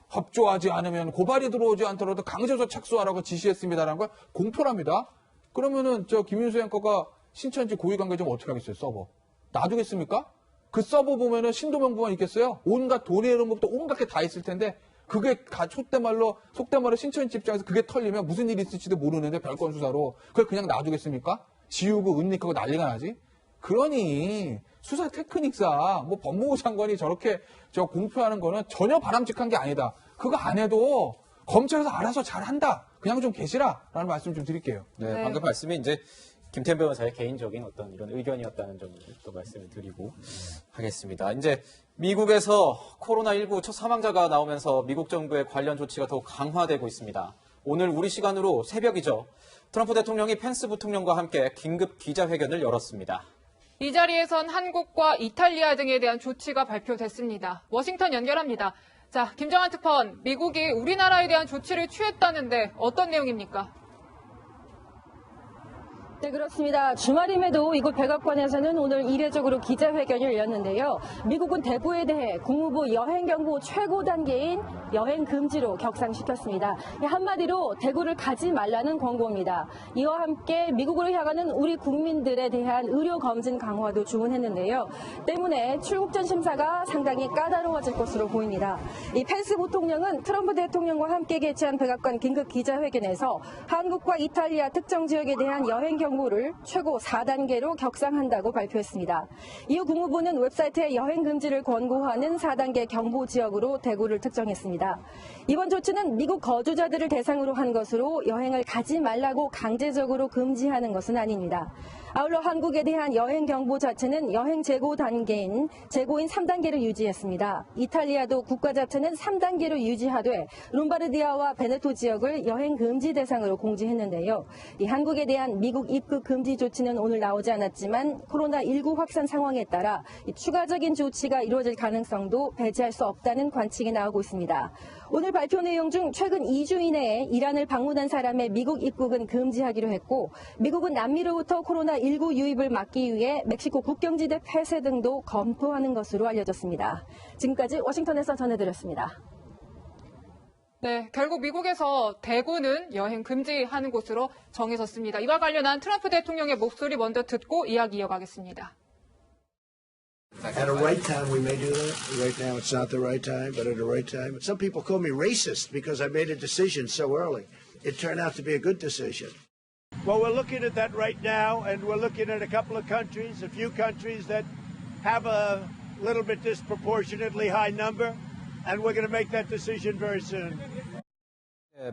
I: 협조하지 않으면 고발이 들어오지 않더라도 강제조 착수하라고 지시했습니다라는 걸 공표합니다. 그러면은 김윤수 앵커가 신천지 고위관계 좀 어떻게 하겠어요, 서버? 놔두겠습니까? 그 서버 보면은 신도명부만 있겠어요? 온갖 돈의 이름부터 온갖 게 다 있을 텐데, 그게 속된 말로 신천지 입장에서 그게 털리면 무슨 일이 있을지도 모르는데 별건 수사로 그걸 그냥 놔두겠습니까? 지우고 은닉하고 난리가 나지? 그러니 수사 테크닉상 뭐 법무부 장관이 저렇게 공표하는 거는 전혀 바람직한 게 아니다. 그거 안 해도 검찰에서 알아서 잘한다. 그냥 좀 계시라라는 말씀 좀 드릴게요.
A: 네, 방금 말씀이 이제 김태현 변호사의 개인적인 어떤 이런 의견이었다는 점을 또 말씀을 드리고 하겠습니다. 이제 미국에서 코로나19 첫 사망자가 나오면서 미국 정부의 관련 조치가 더욱 강화되고 있습니다. 오늘 우리 시간으로 새벽이죠. 트럼프 대통령이 펜스 부통령과 함께 긴급 기자회견을 열었습니다.
B: 이 자리에선 한국과 이탈리아 등에 대한 조치가 발표됐습니다. 워싱턴 연결합니다. 자, 김정한 특파원, 미국이 우리나라에 대한 조치를 취했다는데 어떤 내용입니까?
U: 네, 그렇습니다. 주말임에도 이곳 백악관에서는 오늘 이례적으로 기자회견을 열렸는데요. 미국은 대구에 대해 국무부 여행경보 최고 단계인 여행 금지로 격상시켰습니다. 한마디로 대구를 가지 말라는 권고입니다. 이와 함께 미국으로 향하는 우리 국민들에 대한 의료 검진 강화도 주문했는데요. 때문에 출국 전 심사가 상당히 까다로워질 것으로 보입니다. 이 펜스 부통령은 트럼프 대통령과 함께 개최한 백악관 긴급 기자회견에서 한국과 이탈리아 특정 지역에 대한 여행 경보를 최고 4단계로 격상한다고 발표했습니다. 이후 국무부는 웹사이트에 여행 금지를 권고하는 4단계 경보 지역으로 대구를 특정했습니다. 이번 조치는 미국 거주자들을 대상으로 한 것으로 여행을 가지 말라고 강제적으로 금지하는 것은 아닙니다. 아울러 한국에 대한 여행 경보 자체는 여행 재고 단계인 재고인 3단계를 유지했습니다. 이탈리아도 국가 자체는 3단계로 유지하되 롬바르디아와 베네토 지역을 여행 금지 대상으로 공지했는데요. 이 한국에 대한 미국 입국 금지 조치는 오늘 나오지 않았지만 코로나19 확산 상황에 따라 추가적인 조치가 이루어질 가능성도 배제할 수 없다는 관측이 나오고 있습니다. 오늘 발표 내용 중 최근 2주 이내에 이란을 방문한 사람의 미국 입국은 금지하기로 했고 미국은 남미로부터 코로나19 유입을 막기 위해 멕시코 국경지대 폐쇄 등도 검토하는 것으로 알려졌습니다. 지금까지 워싱턴에서 전해드렸습니다.
B: 네, 결국 미국에서 대구는 여행 금지하는 곳으로 정해졌습니다. 이와 관련한 트럼프 대통령의 목소리 먼저 듣고 이야기 이어가겠습니다.
V: At a right time, we may do that. Right now, it's not the right time, but at a right time. Some people call me racist because I made a decision so early. It turned out to be a good decision.
N: Well, we're looking at that right now, and we're looking at a couple of countries, a few countries that have a little bit disproportionately high number, and we're going to make that decision very soon.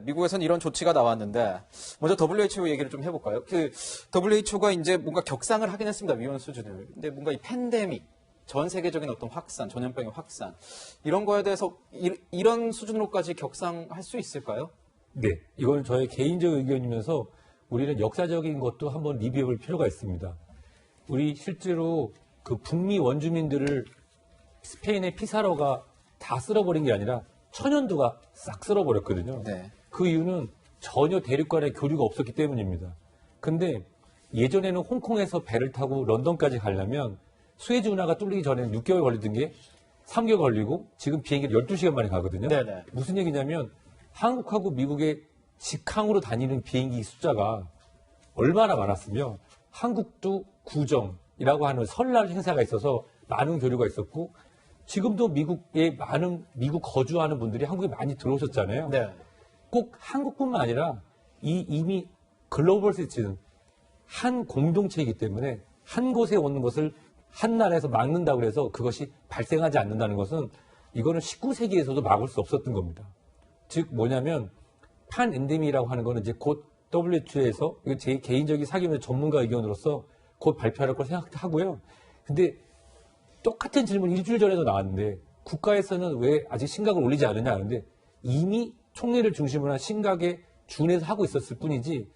A: 미국에선 이런 조치가 나왔는데 먼저 WHO 얘기를 좀 해볼까요? WHO가 이제 뭔가 격상을 하긴 했습니다. 위원 수준을. 근데 뭔가 이 팬데믹, 전 세계적인 어떤 확산, 전염병의 확산 이런 거에 대해서 이런 수준으로까지 격상할 수 있을까요?
J: 네, 이건 저의 개인적 의견이면서 우리는 역사적인 것도 한번 리뷰해볼 필요가 있습니다. 우리 실제로 그 북미 원주민들을 스페인의 피사로가 다 쓸어버린 게 아니라 천연두가 싹 쓸어버렸거든요.
A: 네.
J: 그 이유는 전혀 대륙 간의 교류가 없었기 때문입니다. 근데 예전에는 홍콩에서 배를 타고 런던까지 가려면 수에즈 운하가 뚫리기 전에는 6개월 걸리던 게 3개월 걸리고 지금 비행기를 12시간 만에 가거든요.
A: 네네.
J: 무슨 얘기냐면 한국하고 미국의 직항으로 다니는 비행기 숫자가 얼마나 많았으며 한국도 구정이라고 하는 설날 행사가 있어서 많은 교류가 있었고 지금도 미국 거주하는 분들이 한국에 많이 들어오셨잖아요.
A: 네.
J: 꼭 한국뿐만 아니라 이미 글로벌 시티즌 한 공동체이기 때문에 한 곳에 오는 것을 한 나라에서 막는다고 해서 그것이 발생하지 않는다는 것은 이거는 19세기에서도 막을 수 없었던 겁니다. 즉 뭐냐면 판엔데믹이라고 하는 거는 이제 곧 WHO에서 이거 제 개인적인 사기면 전문가 의견으로서 곧 발표할 걸 생각하고요. 근데 똑같은 질문 일주일 전에도 나왔는데 국가에서는 왜 아직 심각을 올리지 않느냐 하는데 이미 총리를 중심으로 한 심각에 준해서 하고 있었을 뿐이지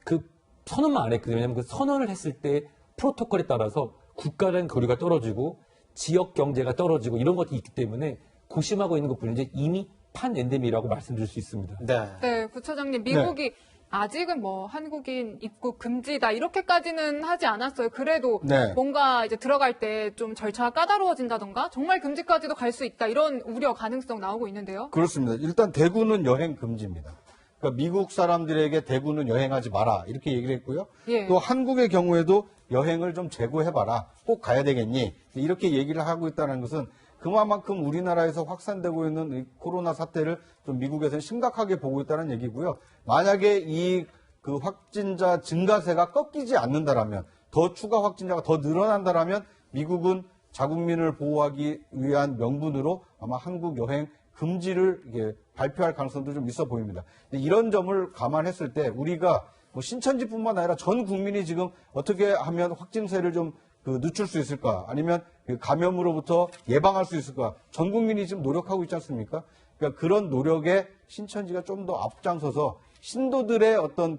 J: 그 선언만 안 했거든요. 왜냐하면 그 선언을 했을 때 프로토콜에 따라서 국가 간 거리가 떨어지고 지역 경제가 떨어지고 이런 것이 있기 때문에 고심하고 있는 것뿐이지 이미 판엔데믹이라고 말씀드릴 수 있습니다.
B: 네, 부처장님, 미국이 아직은 뭐 한국인 입국 금지다 이렇게까지는 하지 않았어요. 그래도 뭔가 이제 들어갈 때 좀 절차가 까다로워진다던가 정말 금지까지도 갈 수 있다 이런 우려 가능성 나오고 있는데요.
H: 그렇습니다. 일단 대구는 여행 금지입니다. 그러니까 미국 사람들에게 대구는 여행하지 마라 이렇게 얘기를 했고요.
B: 예.
H: 또 한국의 경우에도 여행을 좀 재고해봐라. 꼭 가야 되겠니? 이렇게 얘기를 하고 있다는 것은 그만큼 우리나라에서 확산되고 있는 이 코로나 사태를 좀 미국에서는 심각하게 보고 있다는 얘기고요. 만약에 이 그 확진자 증가세가 꺾이지 않는다라면 더 추가 확진자가 더 늘어난다라면 미국은 자국민을 보호하기 위한 명분으로 아마 한국 여행 금지를 이게 발표할 가능성도 좀 있어 보입니다. 이런 점을 감안했을 때 우리가 뭐 신천지뿐만 아니라 전 국민이 지금 어떻게 하면 확진세를 좀 늦출 수 있을까? 아니면 감염으로부터 예방할 수 있을까? 전 국민이 지금 노력하고 있지 않습니까? 그러니까 그런 노력에 신천지가 좀 더 앞장서서 신도들의 어떤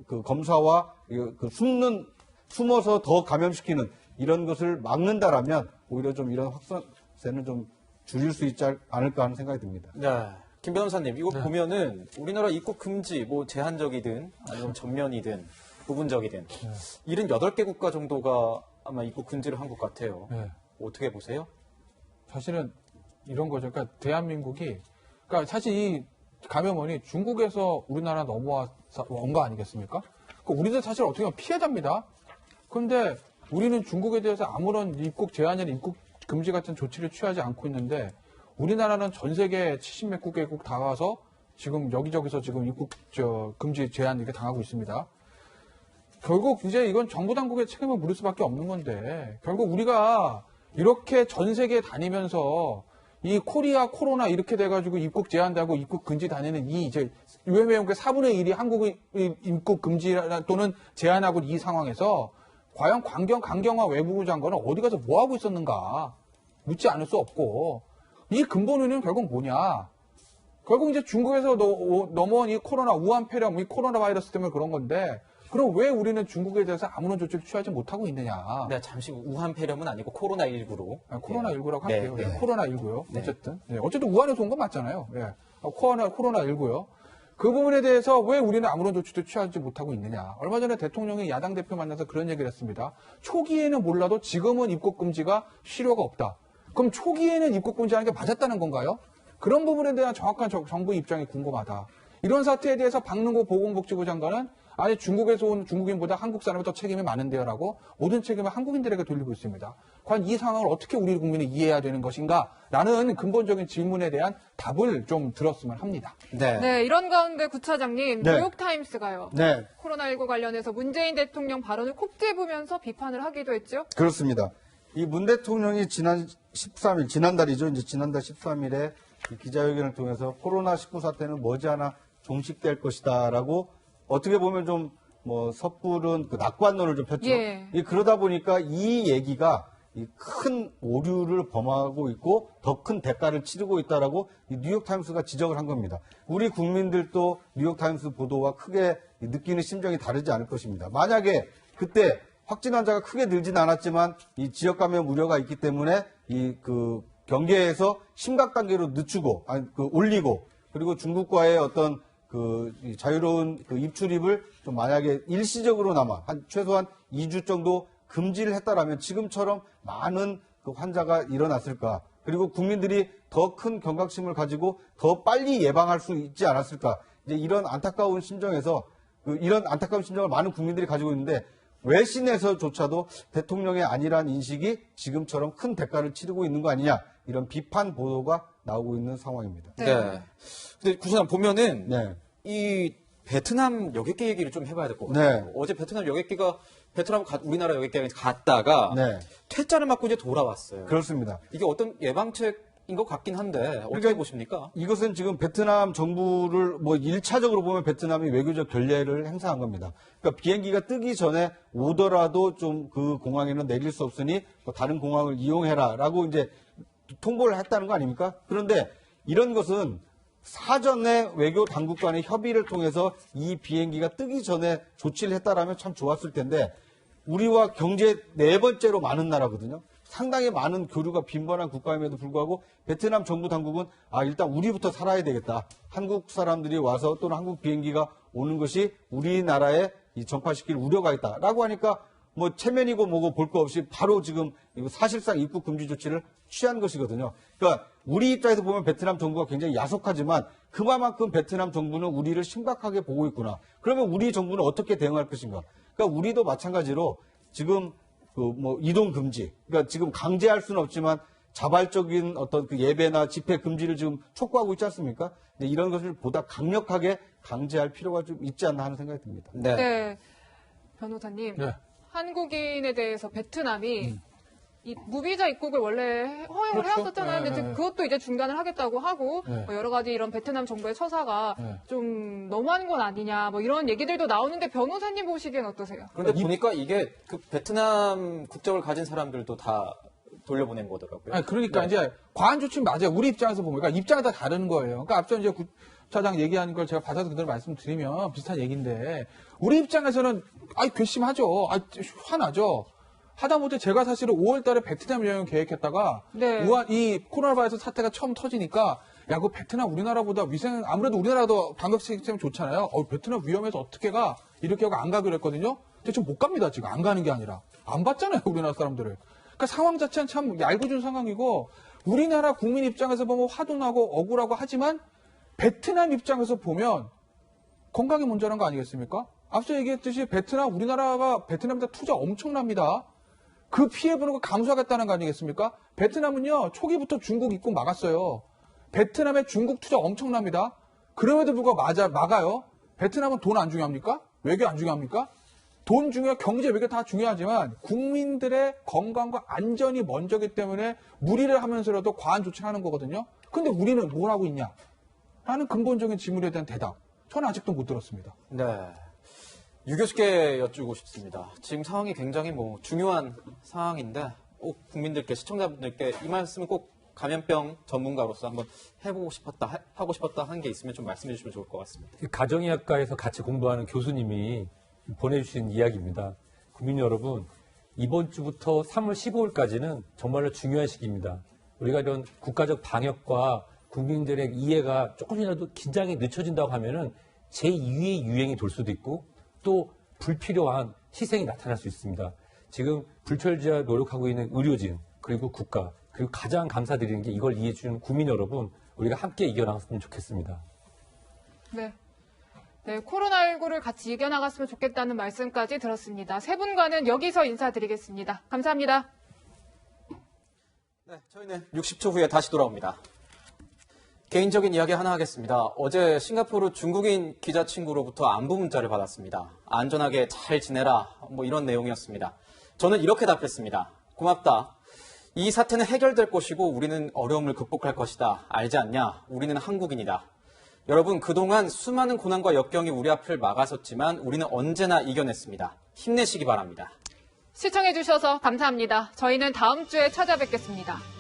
H: 그 검사와 그 숨어서 더 감염시키는 이런 것을 막는다라면 오히려 좀 이런 확산세는 좀 줄일 수 있지 않을까 하는 생각이 듭니다.
A: 네. 김 변호사님, 이거 보면은 우리나라 입국 금지, 뭐 제한적이든 아니면 전면이든 부분적이든 78개 국가 정도가 아마 입국 금지를 한 것 같아요.
I: 네.
A: 어떻게 보세요?
I: 사실은 이런 거죠. 그러니까 대한민국이, 그러니까 사실 이 감염원이 중국에서 우리나라 넘어온 거 아니겠습니까? 그러니까 우리도 사실 어떻게 보면 피해자입니다. 그런데 우리는 중국에 대해서 아무런 입국 제한이나 입국 금지 같은 조치를 취하지 않고 있는데 우리나라는 전 세계 70몇 개국 다 와서 지금 여기저기서 지금 입국 금지 제한 이렇게 당하고 있습니다. 결국 이제 이건 정부 당국의 책임을 물을 수밖에 없는 건데 결국 우리가 이렇게 전 세계 다니면서 이 코로나 이렇게 돼가지고 입국 제한되고 입국 금지 다니는 이 이제 유해매운의 4분의 1이 한국의 입국 금지 또는 제한하고 이 상황에서 과연 강경화 외무부 장관은 어디 가서 뭐 하고 있었는가 묻지 않을 수 없고 이 근본 원인은 결국 뭐냐? 결국 이제 중국에서 넘어온 이 코로나 우한 폐렴, 이 코로나 바이러스 때문에 그런 건데 그럼 왜 우리는 중국에 대해서 아무런 조치를 취하지 못하고 있느냐?
A: 네, 잠시 우한 폐렴은 아니고 코로나19로.
I: 코로나19라고 할게요.
A: 네.
I: 코로나19요.
A: 네.
I: 어쨌든 우한에서 온 건 맞잖아요. 예. 코로나19요. 그 부분에 대해서 왜 우리는 아무런 조치도 취하지 못하고 있느냐. 얼마 전에 대통령이 야당 대표 만나서 그런 얘기를 했습니다. 초기에는 몰라도 지금은 입국 금지가 필요가 없다. 그럼 초기에는 입국 금지하는 게 맞았다는 건가요? 그런 부분에 대한 정확한 정부의 입장이 궁금하다. 이런 사태에 대해서 박능호 보건복지부 장관은 아니 중국에서 온 중국인보다 한국 사람이 더 책임이 많은데요라고 모든 책임을 한국인들에게 돌리고 있습니다. 과연 이 상황을 어떻게 우리 국민이 이해해야 되는 것인가? 라는 근본적인 질문에 대한 답을 좀 들었으면 합니다.
B: 네, 이런 가운데 구차장님,
H: 네.
B: 뉴욕타임스가요.
H: 네.
B: 코로나19 관련해서 문재인 대통령 발언을 콕 집으면서 비판을 하기도 했죠.
H: 그렇습니다. 이 문 대통령이 지난달이죠. 이제 지난달 13일에 기자회견을 통해서 코로나19 사태는 머지않아 종식될 것이다라고 어떻게 보면 좀 뭐 섣부른 그 낙관론을 좀 폈죠.
B: 예.
H: 그러다 보니까 이 얘기가 큰 오류를 범하고 있고 더 큰 대가를 치르고 있다라고 뉴욕타임스가 지적을 한 겁니다. 우리 국민들도 뉴욕타임스 보도와 크게 느끼는 심정이 다르지 않을 것입니다. 만약에 그때 확진 환자가 크게 늘진 않았지만 이 지역 감염 우려가 있기 때문에 그 경계에서 심각 단계로 늦추고 올리고 그리고 중국과의 어떤 이 자유로운 입출입을 좀 만약에 일시적으로나마 최소한 2주 정도 금지를 했다라면 지금처럼 많은 그 환자가 일어났을까? 그리고 국민들이 더 큰 경각심을 가지고 더 빨리 예방할 수 있지 않았을까? 이제 이런 안타까운 심정에서 이런 안타까운 심정을 많은 국민들이 가지고 있는데 외신에서조차도 대통령의 아니란 인식이 지금처럼 큰 대가를 치르고 있는 거 아니냐? 이런 비판 보도가 나오고 있는 상황입니다.
A: 네. 근데 구시장 보면은
H: 네.
A: 이 베트남 여객기 얘기를 좀 해봐야 될 것 같아요.
H: 네.
A: 어제 베트남 여객기가 우리나라 여객기에 갔다가
H: 네.
A: 퇴짜를 맞고 이제 돌아왔어요.
H: 그렇습니다.
A: 이게 어떤 예방책인 것 같긴 한데 어떻게 보십니까?
H: 이것은 지금 베트남 정부를 1차적으로 보면 베트남이 외교적 결례를 행사한 겁니다. 그러니까 비행기가 뜨기 전에 오더라도 좀 그 공항에는 내릴 수 없으니 다른 공항을 이용해라라고 이제 통보를 했다는 거 아닙니까? 그런데 이런 것은 사전에 외교 당국 간의 협의를 통해서 이 비행기가 뜨기 전에 조치를 했다라면 참 좋았을 텐데 우리와 경제 4번째로 많은 나라거든요. 상당히 많은 교류가 빈번한 국가임에도 불구하고 베트남 정부 당국은 일단 우리부터 살아야 되겠다. 한국 사람들이 와서 또는 한국 비행기가 오는 것이 우리나라에 전파시킬 우려가 있다라고 하니까 체면이고 뭐고 볼 거 없이 바로 지금 사실상 입국 금지 조치를 취한 것이거든요. 그러니까 우리 입장에서 보면 베트남 정부가 굉장히 야속하지만 그만큼 베트남 정부는 우리를 심각하게 보고 있구나. 그러면 우리 정부는 어떻게 대응할 것인가? 그러니까 우리도 마찬가지로 지금 이동 금지, 그러니까 지금 강제할 수는 없지만 자발적인 어떤 그 예배나 집회 금지를 지금 촉구하고 있지 않습니까? 이런 것을 보다 강력하게 강제할 필요가 좀 있지 않나 하는 생각이 듭니다.
B: 네. 변호사님.
I: 네.
B: 한국인에 대해서 베트남이 이 무비자 입국을 원래 허용을
I: 그렇죠.
B: 해왔었잖아요. 근데
I: 네.
B: 그것도 이제 중단을 하겠다고 하고
I: 네.
B: 여러 가지 이런 베트남 정부의 처사가
I: 네.
B: 좀 너무한 건 아니냐 이런 얘기들도 나오는데 변호사님 보시기엔 어떠세요?
A: 그런데 보니까 이게 그 베트남 국적을 가진 사람들도 다 돌려보낸 거더라고요.
I: 그러니까
A: 네.
I: 이제 과한 조치는 맞아요. 우리 입장에서 보면 그러니까 입장이 다 다른 거예요. 그러니까 앞서 이제 차장 얘기하는 걸 제가 받아서 그대로 말씀드리면 비슷한 얘기인데 우리 입장에서는 괘씸하죠. 화나죠. 하다못해 제가 사실은 5월 달에 베트남 여행을 계획했다가
B: 네.
I: 이 코로나 바이러스 사태가 처음 터지니까 야, 그 베트남 우리나라보다 위생 아무래도 우리나라도 방역 시스템이 좋잖아요. 베트남 위험해서 어떻게 가? 이렇게 하고 안 가기로 했거든요. 근데 좀 못 갑니다. 지금 안 가는 게 아니라 안 봤잖아요. 우리나라 사람들을. 그러니까 상황 자체는 참 얄궂은 상황이고 우리나라 국민 입장에서 보면 화도 나고 억울하고 하지만 베트남 입장에서 보면 건강이 먼저란 거 아니겠습니까? 앞서 얘기했듯이 우리나라가 베트남에다 투자 엄청납니다. 그 피해보는 거 감수하겠다는 거 아니겠습니까? 베트남은요, 초기부터 중국 입국 막았어요. 베트남에 중국 투자 엄청납니다. 그럼에도 불구하고 막아요. 베트남은 돈 안 중요합니까? 외교 안 중요합니까? 돈 중요하고 경제 외교 다 중요하지만 국민들의 건강과 안전이 먼저기 때문에 무리를 하면서라도 과한 조치를 하는 거거든요. 근데 우리는 뭘 하고 있냐? 라는 근본적인 질문에 대한 대답. 저는 아직도 못 들었습니다.
A: 네. 유 교수께 여쭈고 싶습니다. 지금 상황이 굉장히 중요한 상황인데 국민들께 시청자분들께 이 말씀을 꼭 감염병 전문가로서 한번 하고 싶었다 한 게 있으면 좀 말씀해 주시면 좋을 것 같습니다.
J: 가정의학과에서 같이 공부하는 교수님이 보내주신 이야기입니다. 국민 여러분, 이번 주부터 3월 15일까지는 정말로 중요한 시기입니다. 우리가 이런 국가적 방역과 국민들의 이해가 조금이라도 긴장이 늦춰진다고 하면은 제2의 유행이 돌 수도 있고 또 불필요한 희생이 나타날 수 있습니다. 지금 불철주야 노력하고 있는 의료진 그리고 국가 그리고 가장 감사드리는 게 이걸 이해해 주는 국민 여러분 우리가 함께 이겨나갔으면 좋겠습니다.
B: 네. 네, 코로나19를 같이 이겨나갔으면 좋겠다는 말씀까지 들었습니다. 세 분과는 여기서 인사드리겠습니다. 감사합니다.
A: 네, 저희는 60초 후에 다시 돌아옵니다. 개인적인 이야기 하나 하겠습니다. 어제 싱가포르 중국인 기자 친구로부터 안부 문자를 받았습니다. 안전하게 잘 지내라, 이런 내용이었습니다. 저는 이렇게 답했습니다. 고맙다. 이 사태는 해결될 것이고 우리는 어려움을 극복할 것이다. 알지 않냐? 우리는 한국인이다. 여러분, 그동안 수많은 고난과 역경이 우리 앞을 막아섰지만 우리는 언제나 이겨냈습니다. 힘내시기 바랍니다.
B: 시청해주셔서 감사합니다. 저희는 다음 주에 찾아뵙겠습니다.